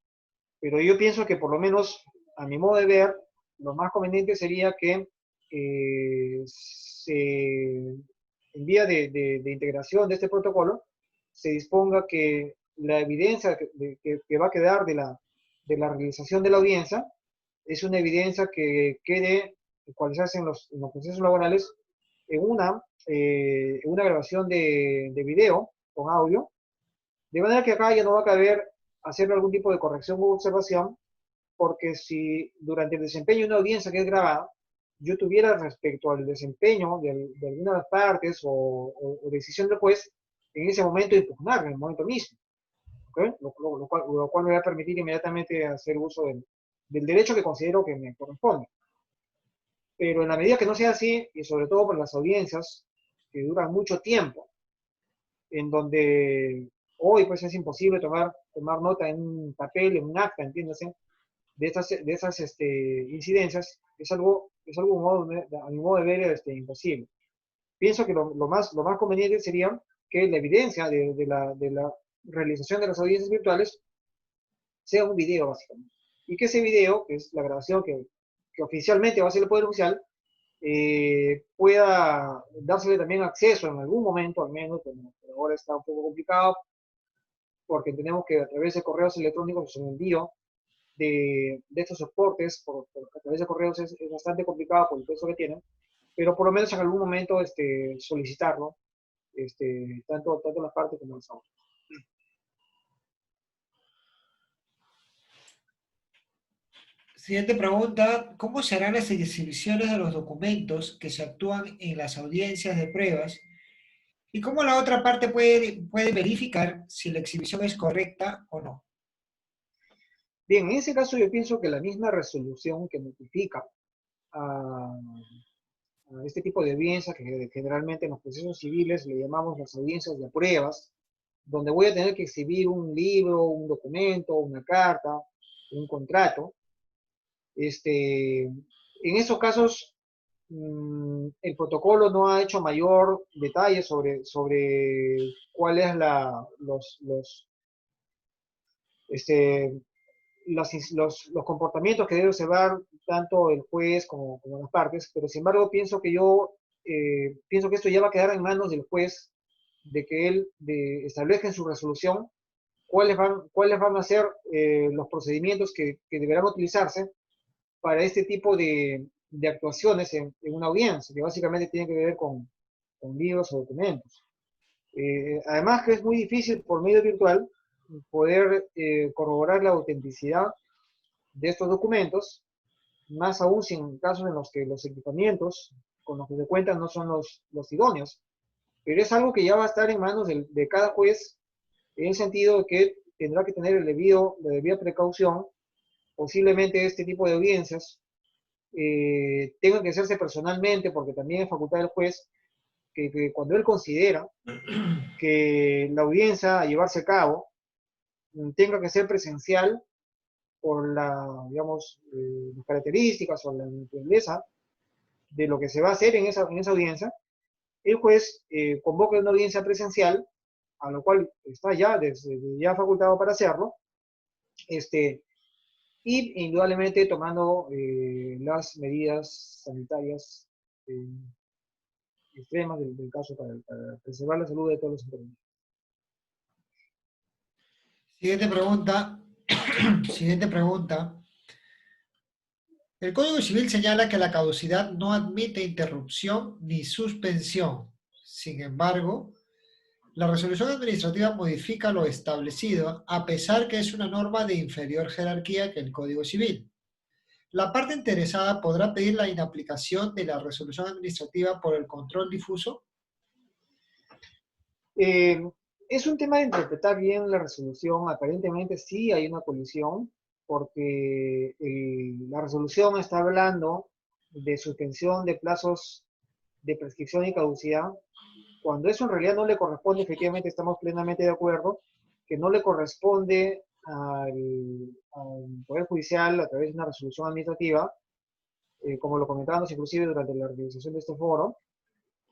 pero yo pienso que por lo menos, a mi modo de ver, lo más conveniente sería que en vía de integración de este protocolo, se disponga que la evidencia que va a quedar de la realización de la audiencia es una evidencia que quede cualificarse en los procesos laborales en una grabación de video con audio, de manera que acá ya no va a caber hacer algún tipo de corrección u observación, porque si durante el desempeño de una audiencia que es grabada, yo tuviera respecto al desempeño de alguna de las partes o decisión del juez, en ese momento impugnar, en el momento mismo. ¿Okay? Lo cual me va a permitir inmediatamente hacer uso del derecho que considero que me corresponde. Pero en la medida que no sea así, y sobre todo por las audiencias que duran mucho tiempo, en donde hoy pues es imposible tomar nota en un papel, en un acta, entiéndase, de esas incidencias, a mi modo de ver, imposible. Pienso que lo más conveniente sería que la evidencia de la realización de las audiencias virtuales sea un video, básicamente. Y que ese video, que es la grabación que oficialmente va a ser el Poder Oficial, pueda dársele también acceso en algún momento, al menos, pero ahora está un poco complicado, porque entendemos que a través de correos electrónicos el envío de estos soportes a través de correos es bastante complicado por el peso que tienen, pero por lo menos en algún momento solicitarlo, tanto las partes como los autos. Siguiente pregunta, ¿cómo serán las exhibiciones de los documentos que se actúan en las audiencias de pruebas y cómo la otra parte puede verificar si la exhibición es correcta o no? Bien, en ese caso yo pienso que la misma resolución que notifica a, a este tipo de audiencias, que generalmente en los procesos civiles le llamamos las audiencias de pruebas, donde voy a tener que exhibir un libro, un documento, una carta, un contrato. En esos casos, el protocolo no ha hecho mayor detalle sobre cuál es este, los comportamientos que debe observar tanto el juez como las partes, pero sin embargo pienso que esto ya va a quedar en manos del juez, de que él establezca en su resolución cuáles van a ser los procedimientos que deberán utilizarse para este tipo de actuaciones en una audiencia, que básicamente tiene que ver con libros o documentos. Además que es muy difícil por medio virtual poder corroborar la autenticidad de estos documentos, más aún si en casos en los que los equipamientos con los que se cuentan no son los idóneos. Pero es algo que ya va a estar en manos de cada juez, en el sentido de que tendrá que tener la debida precaución. Posiblemente este tipo de audiencias tengan que hacerse personalmente, porque también es facultad del juez que cuando él considera que la audiencia a llevarse a cabo tenga que ser presencial por digamos, las características o la naturaleza de lo que se va a hacer en esa audiencia, el juez convoca una audiencia presencial, a lo cual está ya, desde ya facultado para hacerlo, y indudablemente tomando las medidas sanitarias extremas del caso para preservar la salud de todos los intervenientes. Siguiente pregunta. Siguiente pregunta. El Código Civil señala que la caducidad no admite interrupción ni suspensión. Sin embargo, la resolución administrativa modifica lo establecido, a pesar que es una norma de inferior jerarquía que el Código Civil. La parte interesada podrá pedir la inaplicación de la resolución administrativa por el control difuso. Es un tema de interpretar bien la resolución. Aparentemente sí hay una colisión, porque la resolución está hablando de suspensión de plazos de prescripción y caducidad, cuando eso en realidad no le corresponde. Efectivamente estamos plenamente de acuerdo que no le corresponde al Poder Judicial a través de una resolución administrativa, como lo comentábamos inclusive durante la realización de este foro,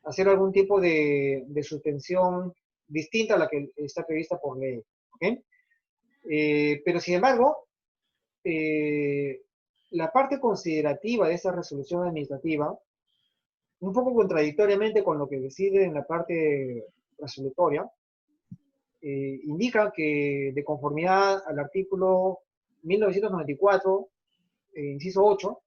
hacer algún tipo de suspensión distinta a la que está prevista por ley. ¿Okay? Pero sin embargo, la parte considerativa de esa resolución administrativa, un poco contradictoriamente con lo que decide en la parte resolutoria, indica que de conformidad al artículo 1994, inciso 8,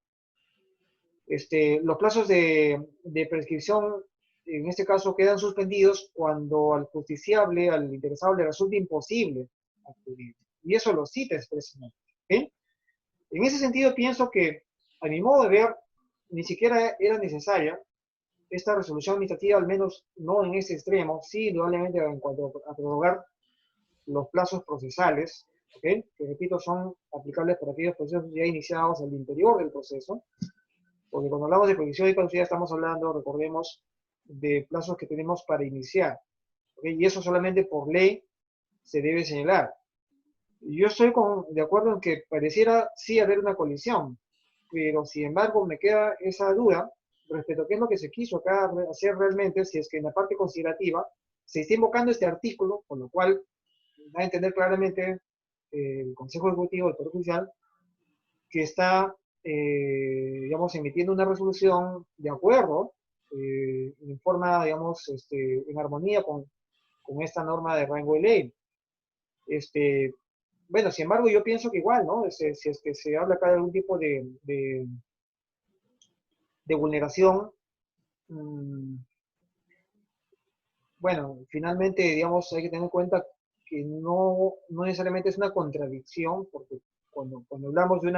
los plazos de prescripción, en este caso, quedan suspendidos cuando al justiciable, al interesado, le resulta imposible acudir. Y eso lo cita expresamente. ¿Okay? En ese sentido, pienso que, a mi modo de ver, ni siquiera era necesaria esta resolución administrativa, al menos no en ese extremo, sí, indudablemente en cuanto a prorrogar los plazos procesales, ¿okay? Que repito, son aplicables para aquellos procesos ya iniciados al interior del proceso, porque cuando hablamos de prohibición y caducidad estamos hablando, recordemos, de plazos que tenemos para iniciar, ¿okay? Y eso solamente por ley se debe señalar. Yo estoy de acuerdo en que pareciera sí haber una colisión, pero sin embargo me queda esa duda respecto a qué es lo que se quiso acá hacer realmente, si es que en la parte considerativa se está invocando este artículo, con lo cual da a entender claramente el Consejo Ejecutivo del Poder Judicial que está, digamos, emitiendo una resolución de acuerdo, en forma, digamos, en armonía con esta norma de rango de ley. Bueno, sin embargo, yo pienso que igual, ¿no? Si es que se habla acá de algún tipo de vulneración, bueno, finalmente, digamos, hay que tener en cuenta que no necesariamente es una contradicción, porque cuando hablamos de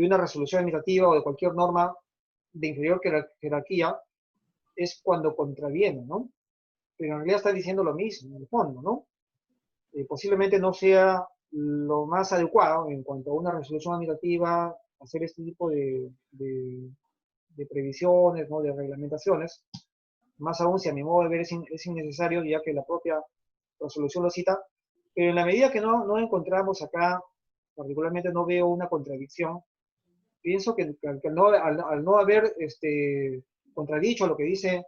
una resolución administrativa o de cualquier norma de inferior jerarquía, es cuando contraviene, ¿no? Pero en realidad está diciendo lo mismo, en el fondo, ¿no? Posiblemente no sea lo más adecuado en cuanto a una resolución administrativa, hacer este tipo de previsiones, ¿no? De reglamentaciones, más aún si a mi modo de ver es innecesario, ya que la propia resolución lo cita, pero en la medida que no encontramos acá, particularmente no veo una contradicción, pienso que al no haber contradicho lo que dice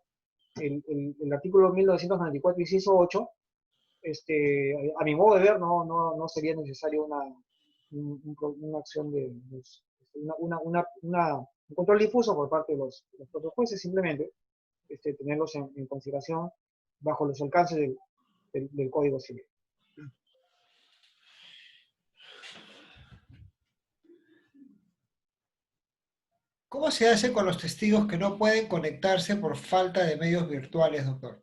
el artículo 1994, inciso 8, a mi modo de ver no sería necesario una acción un control difuso por parte de los propios jueces, simplemente tenerlos en consideración bajo los alcances del Código Civil. ¿Cómo se hace con los testigos que no pueden conectarse por falta de medios virtuales, doctor?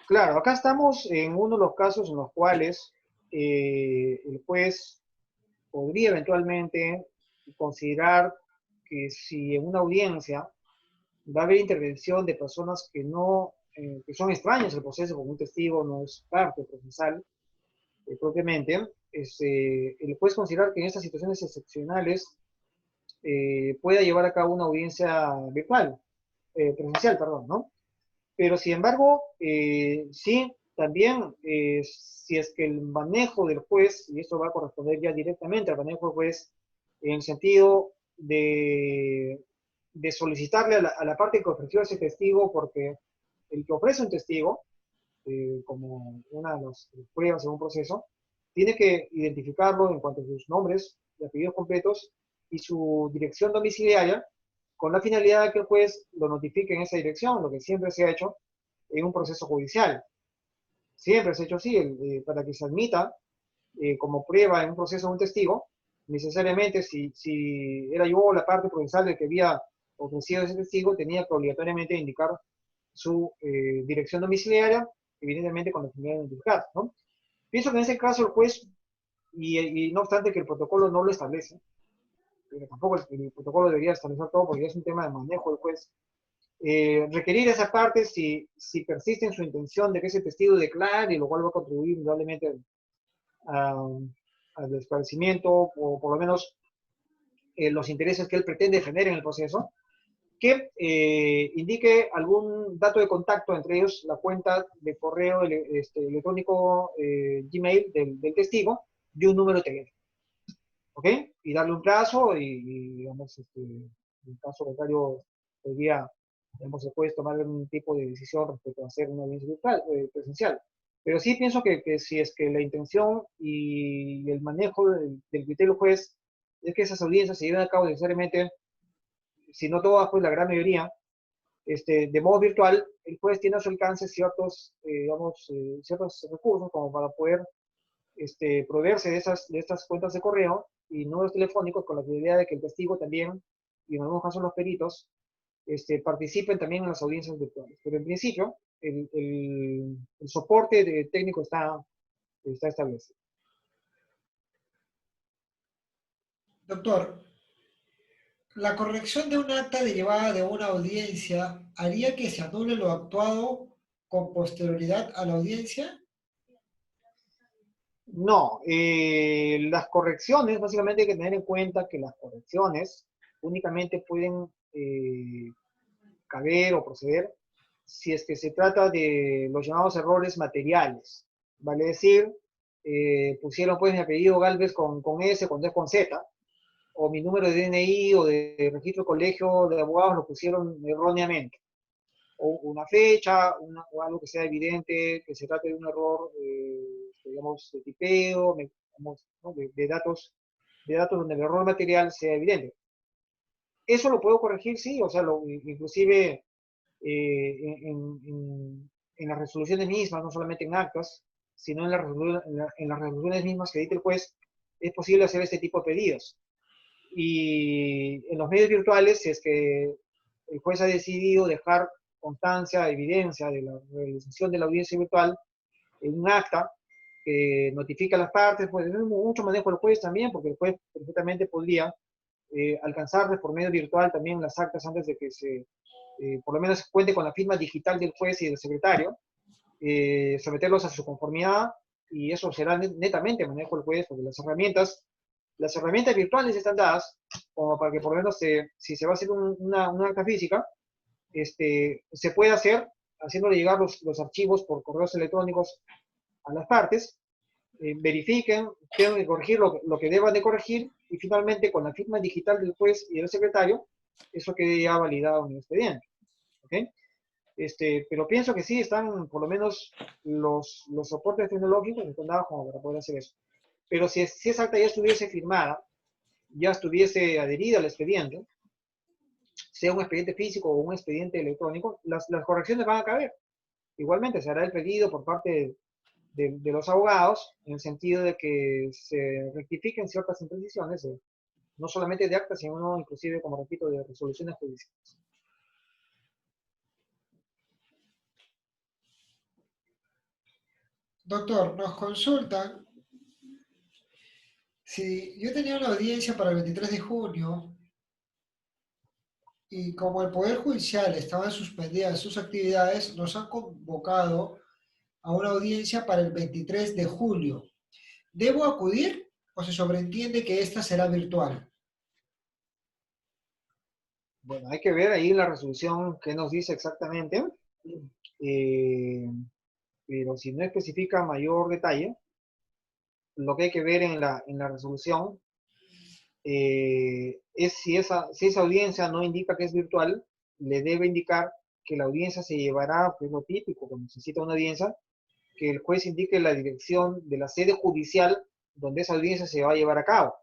Claro, acá estamos en uno de los casos en los cuales el juez podría eventualmente considerar que si en una audiencia va a haber intervención de personas que que son extrañas al proceso, como un testigo no es parte procesal propiamente, el juez considerar que en estas situaciones excepcionales pueda llevar a cabo una audiencia virtual, presencial, perdón, ¿no? Pero sin embargo, sí, también, si es que el manejo del juez, y esto va a corresponder ya directamente al manejo del juez, en el sentido de solicitarle a la parte que ofreció ese testigo, porque el que ofrece un testigo, como una de las pruebas en un proceso, tiene que identificarlo en cuanto a sus nombres y apellidos completos y su dirección domiciliaria, con la finalidad de que el juez lo notifique en esa dirección, lo que siempre se ha hecho en un proceso judicial. Siempre se ha hecho así, para que se admita como prueba en un proceso de un testigo, necesariamente si era yo la parte procesal del que había ofrecido ese testigo, tenía que obligatoriamente indicar su dirección domiciliaria, evidentemente con la finalidad de identificar, ¿no? Pienso que en ese caso el juez, y no obstante que el protocolo no lo establece, pero tampoco el protocolo debería establecer todo porque es un tema de manejo del juez, requerir esa parte si persiste en su intención de que ese testigo declare, lo cual va a contribuir indudablemente al esclarecimiento, o por lo menos los intereses que él pretende defender en el proceso, que indique algún dato de contacto, entre ellos la cuenta de correo electrónico Gmail del testigo y un número de teléfono. ¿Ok? Y darle un plazo y digamos, en caso contrario, podría, digamos, se puede tomar un tipo de decisión respecto a hacer una audiencia virtual, presencial. Pero sí pienso que si es que la intención y el manejo del criterio juez es que esas audiencias se lleven a cabo necesariamente, si no todas, pues la gran mayoría, de modo virtual, el juez tiene a su alcance ciertos, ciertos recursos como para poder proveerse de estas cuentas de correo y números telefónicos con la finalidad de que el testigo también, y en algunos casos los peritos, participen también en las audiencias virtuales. Pero en principio, el soporte técnico está establecido. Doctor, ¿la corrección de un acta derivada de una audiencia haría que se anule lo actuado con posterioridad a la audiencia? No, las correcciones, básicamente hay que tener en cuenta que las correcciones únicamente pueden caber o proceder si es que se trata de los llamados errores materiales. Vale decir, pusieron pues mi apellido Galvez con S cuando es con Z, o mi número de DNI o de registro de colegio de abogados lo pusieron erróneamente. O una fecha, o algo que sea evidente, que se trate de un error, digamos, de tipeo, digamos, ¿no? de datos donde el error material sea evidente. Eso lo puedo corregir, sí, o sea, inclusive en las resoluciones mismas, no solamente en actas, sino en las resoluciones mismas que edita el juez, es posible hacer este tipo de pedidos. Y en los medios virtuales, si es que el juez ha decidido dejar constancia, evidencia de la realización de la audiencia virtual en un acta que notifica a las partes, pues es mucho manejo del juez también, porque el juez perfectamente podría alcanzar por medio virtual también las actas antes de que por lo menos cuente con la firma digital del juez y del secretario, someterlos a su conformidad, y eso será netamente manejo del juez, porque las herramientas virtuales están dadas como para que por lo menos si se va a hacer una acta física, se puede hacer haciéndole llegar los archivos por correos electrónicos a las partes, verifiquen, tengan que corregir lo que deban de corregir, y finalmente con la firma digital del juez y del secretario, eso quede ya validado en el expediente. ¿Okay? Pero pienso que sí están, por lo menos, los soportes tecnológicos están dados como para poder hacer eso. Pero si esa acta ya estuviese firmada, ya estuviese adherida al expediente, sea un expediente físico o un expediente electrónico, las correcciones van a caber. Igualmente se hará el pedido por parte de los abogados, en el sentido de que se rectifiquen ciertas imprecisiones, no solamente de actas, sino inclusive, como repito, de resoluciones judiciales. Doctor, nos consultan si yo tenía una audiencia para el 23 de junio y como el Poder Judicial estaba suspendida de sus actividades, nos han convocado a una audiencia para el 23 de julio. ¿Debo acudir o se sobreentiende que esta será virtual? Bueno, hay que ver ahí la resolución qué nos dice exactamente, pero si no especifica mayor detalle, lo que hay que ver en la resolución si esa audiencia no indica que es virtual, le debe indicar que la audiencia se llevará, que es lo típico, cuando se cita una audiencia, que el juez indique la dirección de la sede judicial donde esa audiencia se va a llevar a cabo.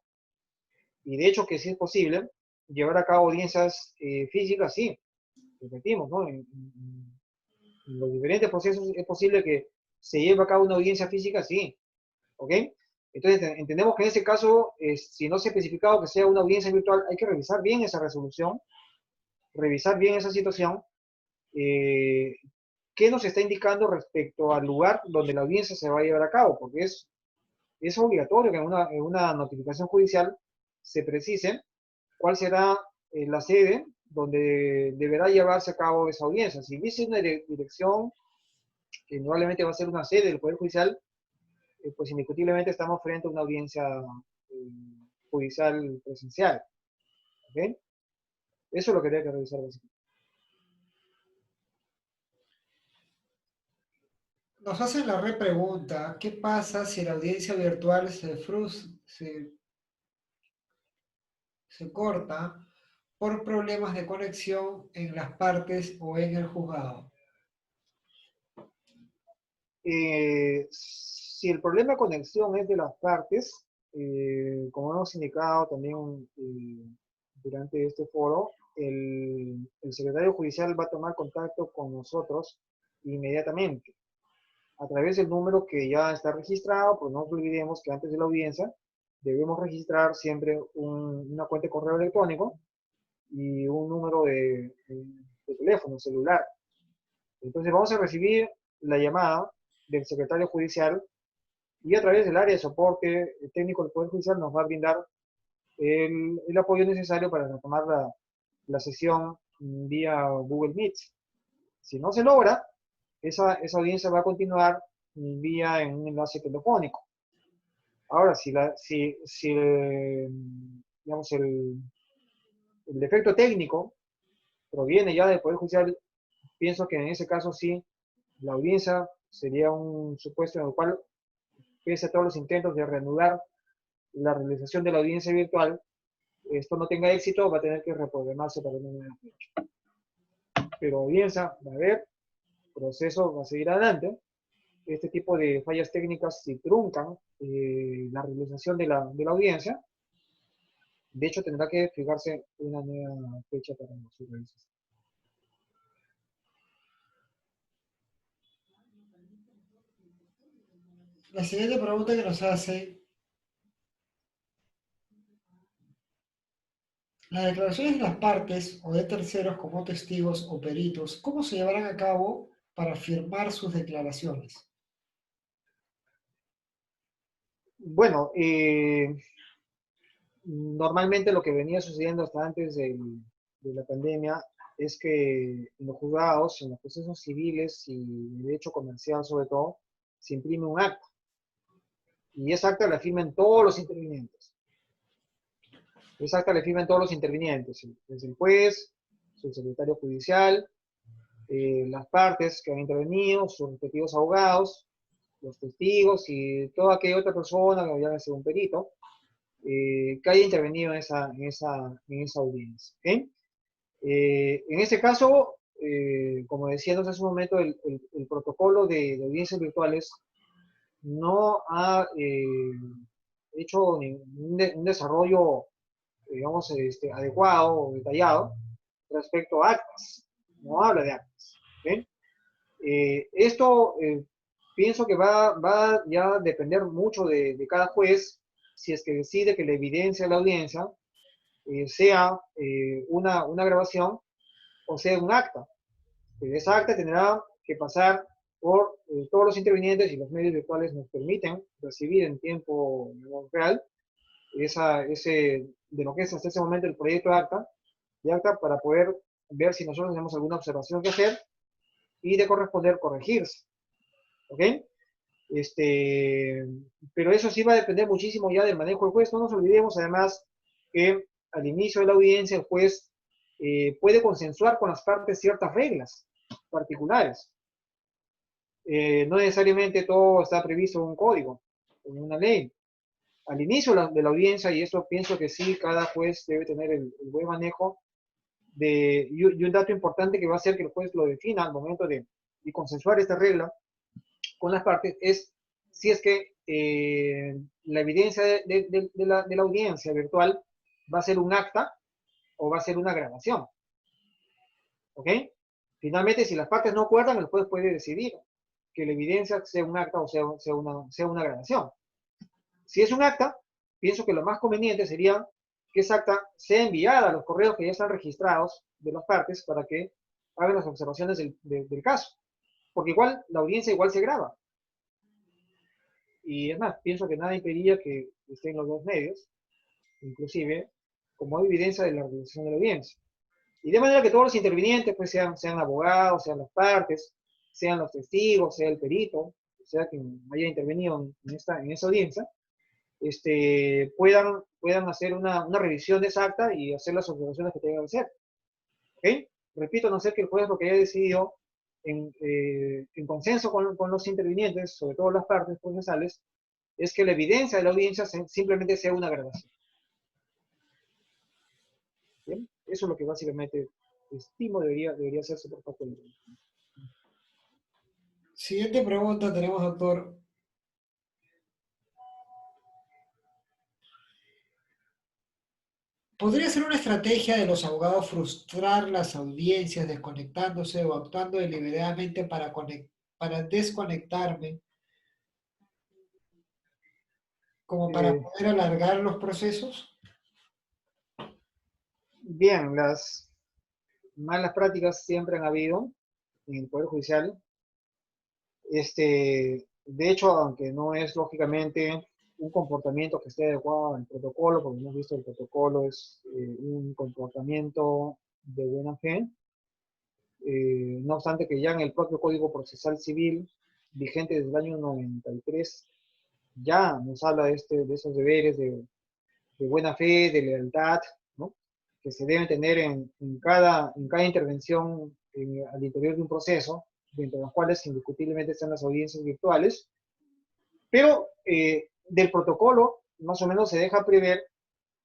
Y de hecho que si es posible llevar a cabo audiencias físicas, sí, repetimos, ¿no? En los diferentes procesos es posible que se lleve a cabo una audiencia física, sí, ¿ok? Entonces entendemos que en ese caso, si no se ha especificado que sea una audiencia virtual, hay que revisar bien esa resolución, revisar bien esa situación, qué nos está indicando respecto al lugar donde la audiencia se va a llevar a cabo, porque es obligatorio que en una notificación judicial se precise cuál será la sede donde deberá llevarse a cabo esa audiencia. Si dice una dirección, que probablemente va a ser una sede del Poder Judicial, pues indiscutiblemente estamos frente a una audiencia judicial presencial. ¿Okay? Eso es lo que habría que revisar básicamente. Nos hacen la repregunta, ¿qué pasa si la audiencia virtual se corta por problemas de conexión en las partes o en el juzgado? Si el problema de conexión es de las partes, como hemos indicado también durante este foro, el secretario judicial va a tomar contacto con nosotros inmediatamente a través del número que ya está registrado, pues no olvidemos que antes de la audiencia debemos registrar siempre una cuenta de correo electrónico y un número de teléfono celular. Entonces vamos a recibir la llamada del secretario judicial y a través del área de soporte técnico del Poder Judicial nos va a brindar el apoyo necesario para retomar la sesión vía Google Meet. Si no se logra, esa audiencia va a continuar vía en un enlace telefónico. Ahora, digamos, el defecto técnico proviene ya del Poder Judicial, pienso que en ese caso sí, la audiencia sería un supuesto en el cual, pese a todos los intentos de reanudar la realización de la audiencia virtual, esto no tenga éxito, va a tener que reprogramarse para una nueva fecha. Pero audiencia va a haber, proceso va a seguir adelante. Este tipo de fallas técnicas si truncan la realización de la audiencia, de hecho tendrá que fijarse una nueva fecha para su realización. La siguiente pregunta que nos hace, las declaraciones de las partes o de terceros como testigos o peritos, ¿cómo se llevarán a cabo para firmar sus declaraciones? Bueno, normalmente lo que venía sucediendo hasta antes de la pandemia es que en los juzgados, en los procesos civiles y de derecho comercial sobre todo, se imprime un acta. Y esa acta la firman todos los intervinientes. Esa acta la firman todos los intervinientes, desde el juez, su secretario judicial, las partes que han intervenido, sus respectivos abogados, los testigos y toda aquella otra persona, que ya sea un perito, que haya intervenido en esa audiencia. ¿Okay? En este caso, como decíamos hace un momento, el protocolo de audiencias virtuales no ha hecho un desarrollo, digamos, adecuado o detallado respecto a actas. No habla de actas. ¿Okay? Esto pienso que va ya a depender mucho de cada juez si es que decide que la evidencia de la audiencia sea una grabación o sea un acta. Esa acta tendrá que pasar por todos los intervinientes y los medios virtuales nos permiten recibir en tiempo real de lo que es hasta ese momento el proyecto de acta para poder ver si nosotros tenemos alguna observación que hacer y de corresponder corregirse. ¿Ok? Pero eso sí va a depender muchísimo ya del manejo del juez. No nos olvidemos además que al inicio de la audiencia el juez puede consensuar con las partes ciertas reglas particulares. No necesariamente todo está previsto en un código, en una ley. al inicio de la audiencia, y eso pienso que sí, cada juez debe tener el buen manejo y un dato importante que va a ser que el juez lo defina al momento de consensuar esta regla con las partes, es si es que la evidencia de la audiencia virtual va a ser un acta o va a ser una grabación. ¿Ok? Finalmente, si las partes no acuerdan, el juez puede decidir que la evidencia sea un acta o sea una grabación. Si es un acta, pienso que lo más conveniente sería que esa acta sea enviada a los correos que ya están registrados de las partes para que hagan las observaciones del caso. Porque igual, la audiencia igual se graba. Y es más, pienso que nada impediría que estén los dos medios, inclusive como evidencia de la realización de la audiencia. Y de manera que todos los intervinientes, pues sean abogados, sean las partes, sean los testigos, sea el perito, sea quien haya intervenido en esa audiencia, puedan hacer una revisión de esa acta y hacer las observaciones que tengan que hacer. ¿Ok? Repito, a no ser que el juez lo que haya decidido en consenso con los intervinientes, sobre todo las partes procesales, es que la evidencia de la audiencia simplemente sea una grabación. ¿Bien? Eso es lo que básicamente estimo debería hacerse por parte del juez. Siguiente pregunta tenemos, doctor. ¿Podría ser una estrategia de los abogados frustrar las audiencias desconectándose o actuando deliberadamente para desconectarme, como para poder alargar los procesos? Bien, las malas prácticas siempre han habido en el Poder Judicial. De hecho, aunque no es lógicamente un comportamiento que esté adecuado al protocolo, porque hemos visto que el protocolo es un comportamiento de buena fe, no obstante que ya en el propio Código Procesal Civil, vigente desde el año 93, ya nos habla de esos deberes de buena fe, de lealtad, ¿no?, que se deben tener en cada intervención al interior de un proceso, dentro de los cuales indiscutiblemente están las audiencias virtuales, pero del protocolo más o menos se deja prever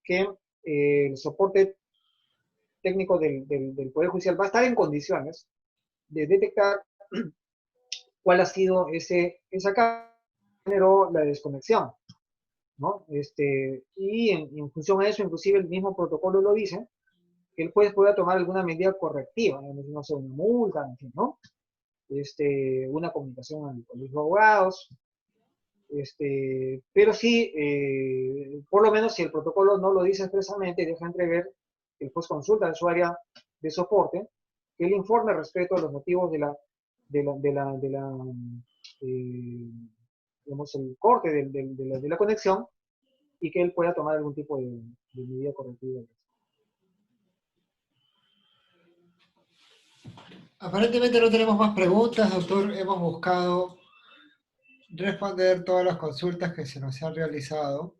que el soporte técnico del Poder Judicial va a estar en condiciones de detectar cuál ha sido esa causa que generó la desconexión, ¿no? Y en función a eso, inclusive el mismo protocolo lo dice, que el juez pueda tomar alguna medida correctiva, no sé, una multa, en fin, ¿no? Una comunicación al colegio de abogados, pero sí, por lo menos si el protocolo no lo dice expresamente, deja entrever que el juez consulta a su área de soporte, que él informe respecto a los motivos digamos, el corte de la conexión, y que él pueda tomar algún tipo de medida correctiva. Aparentemente no tenemos más preguntas, doctor. Hemos buscado responder todas las consultas que se nos han realizado.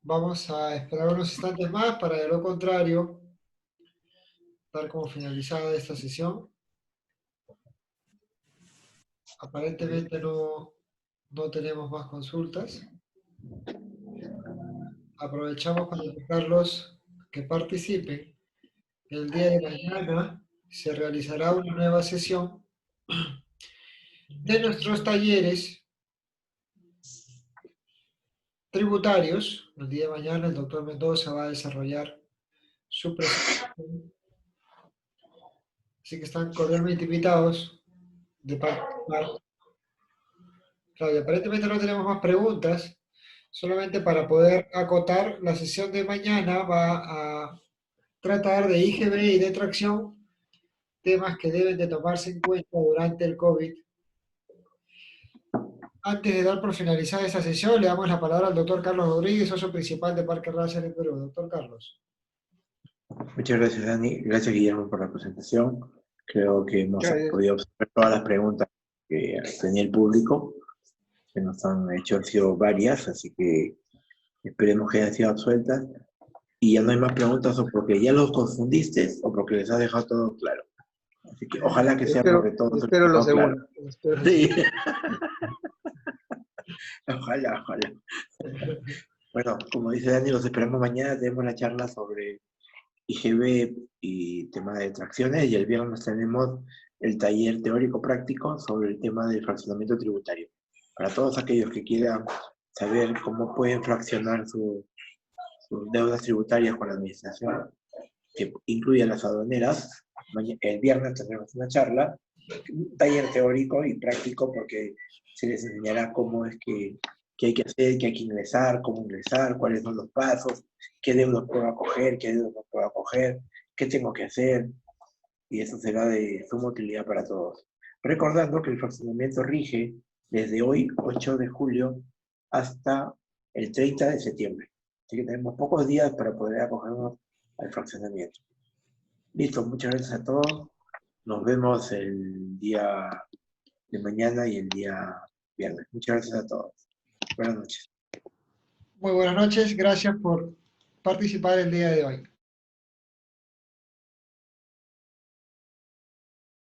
Vamos a esperar unos instantes más para, de lo contrario, dar como finalizada esta sesión. Aparentemente no tenemos más consultas. Aprovechamos para invitarlos que participen. El día de mañana se realizará una nueva sesión de nuestros talleres tributarios. El día de mañana el doctor Mendoza va a desarrollar su presentación. Así que están cordialmente invitados de participar. Claudia, aparentemente no tenemos más preguntas. Solamente para poder acotar, la sesión de mañana va a tratar de IGB y de tracción, temas que deben de tomarse en cuenta durante el COVID. Antes de dar por finalizada esta sesión, le damos la palabra al doctor Carlos Rodríguez, socio principal de Parker Russell en Perú. Doctor Carlos. Muchas gracias, Dani. Gracias, Guillermo, por la presentación. Creo que hemos podido observar todas las preguntas que tenía el público, que nos han sido varias, así que esperemos que hayan sido absueltas. Y ya no hay más preguntas, o porque ya los confundiste, o porque les has dejado todo claro. Así que ojalá que sea porque todo espero lo segundo. Claro. Sí. Ojalá, ojalá. Bueno, como dice Dani, los esperamos mañana. Tenemos la charla sobre IGB y tema de tracciones, y el viernes tenemos el taller teórico práctico sobre el tema del fraccionamiento tributario. Para todos aquellos que quieran saber cómo pueden fraccionar sus deudas tributarias con la administración, que incluye las aduaneras, el viernes tendremos una charla, un taller teórico y práctico, porque se les enseñará cómo es que hay que hacer, que hay que ingresar, cómo ingresar, cuáles son los pasos, qué deudas puedo acoger, qué deudas no puedo acoger, qué tengo que hacer, y eso será de suma utilidad para todos. Recordando que el fraccionamiento rige desde hoy, 8 de julio, hasta el 30 de septiembre. Así que tenemos pocos días para poder acogernos al fraccionamiento. Listo, muchas gracias a todos. Nos vemos el día de mañana y el día viernes. Muchas gracias a todos. Buenas noches. Muy buenas noches, gracias por participar el día de hoy.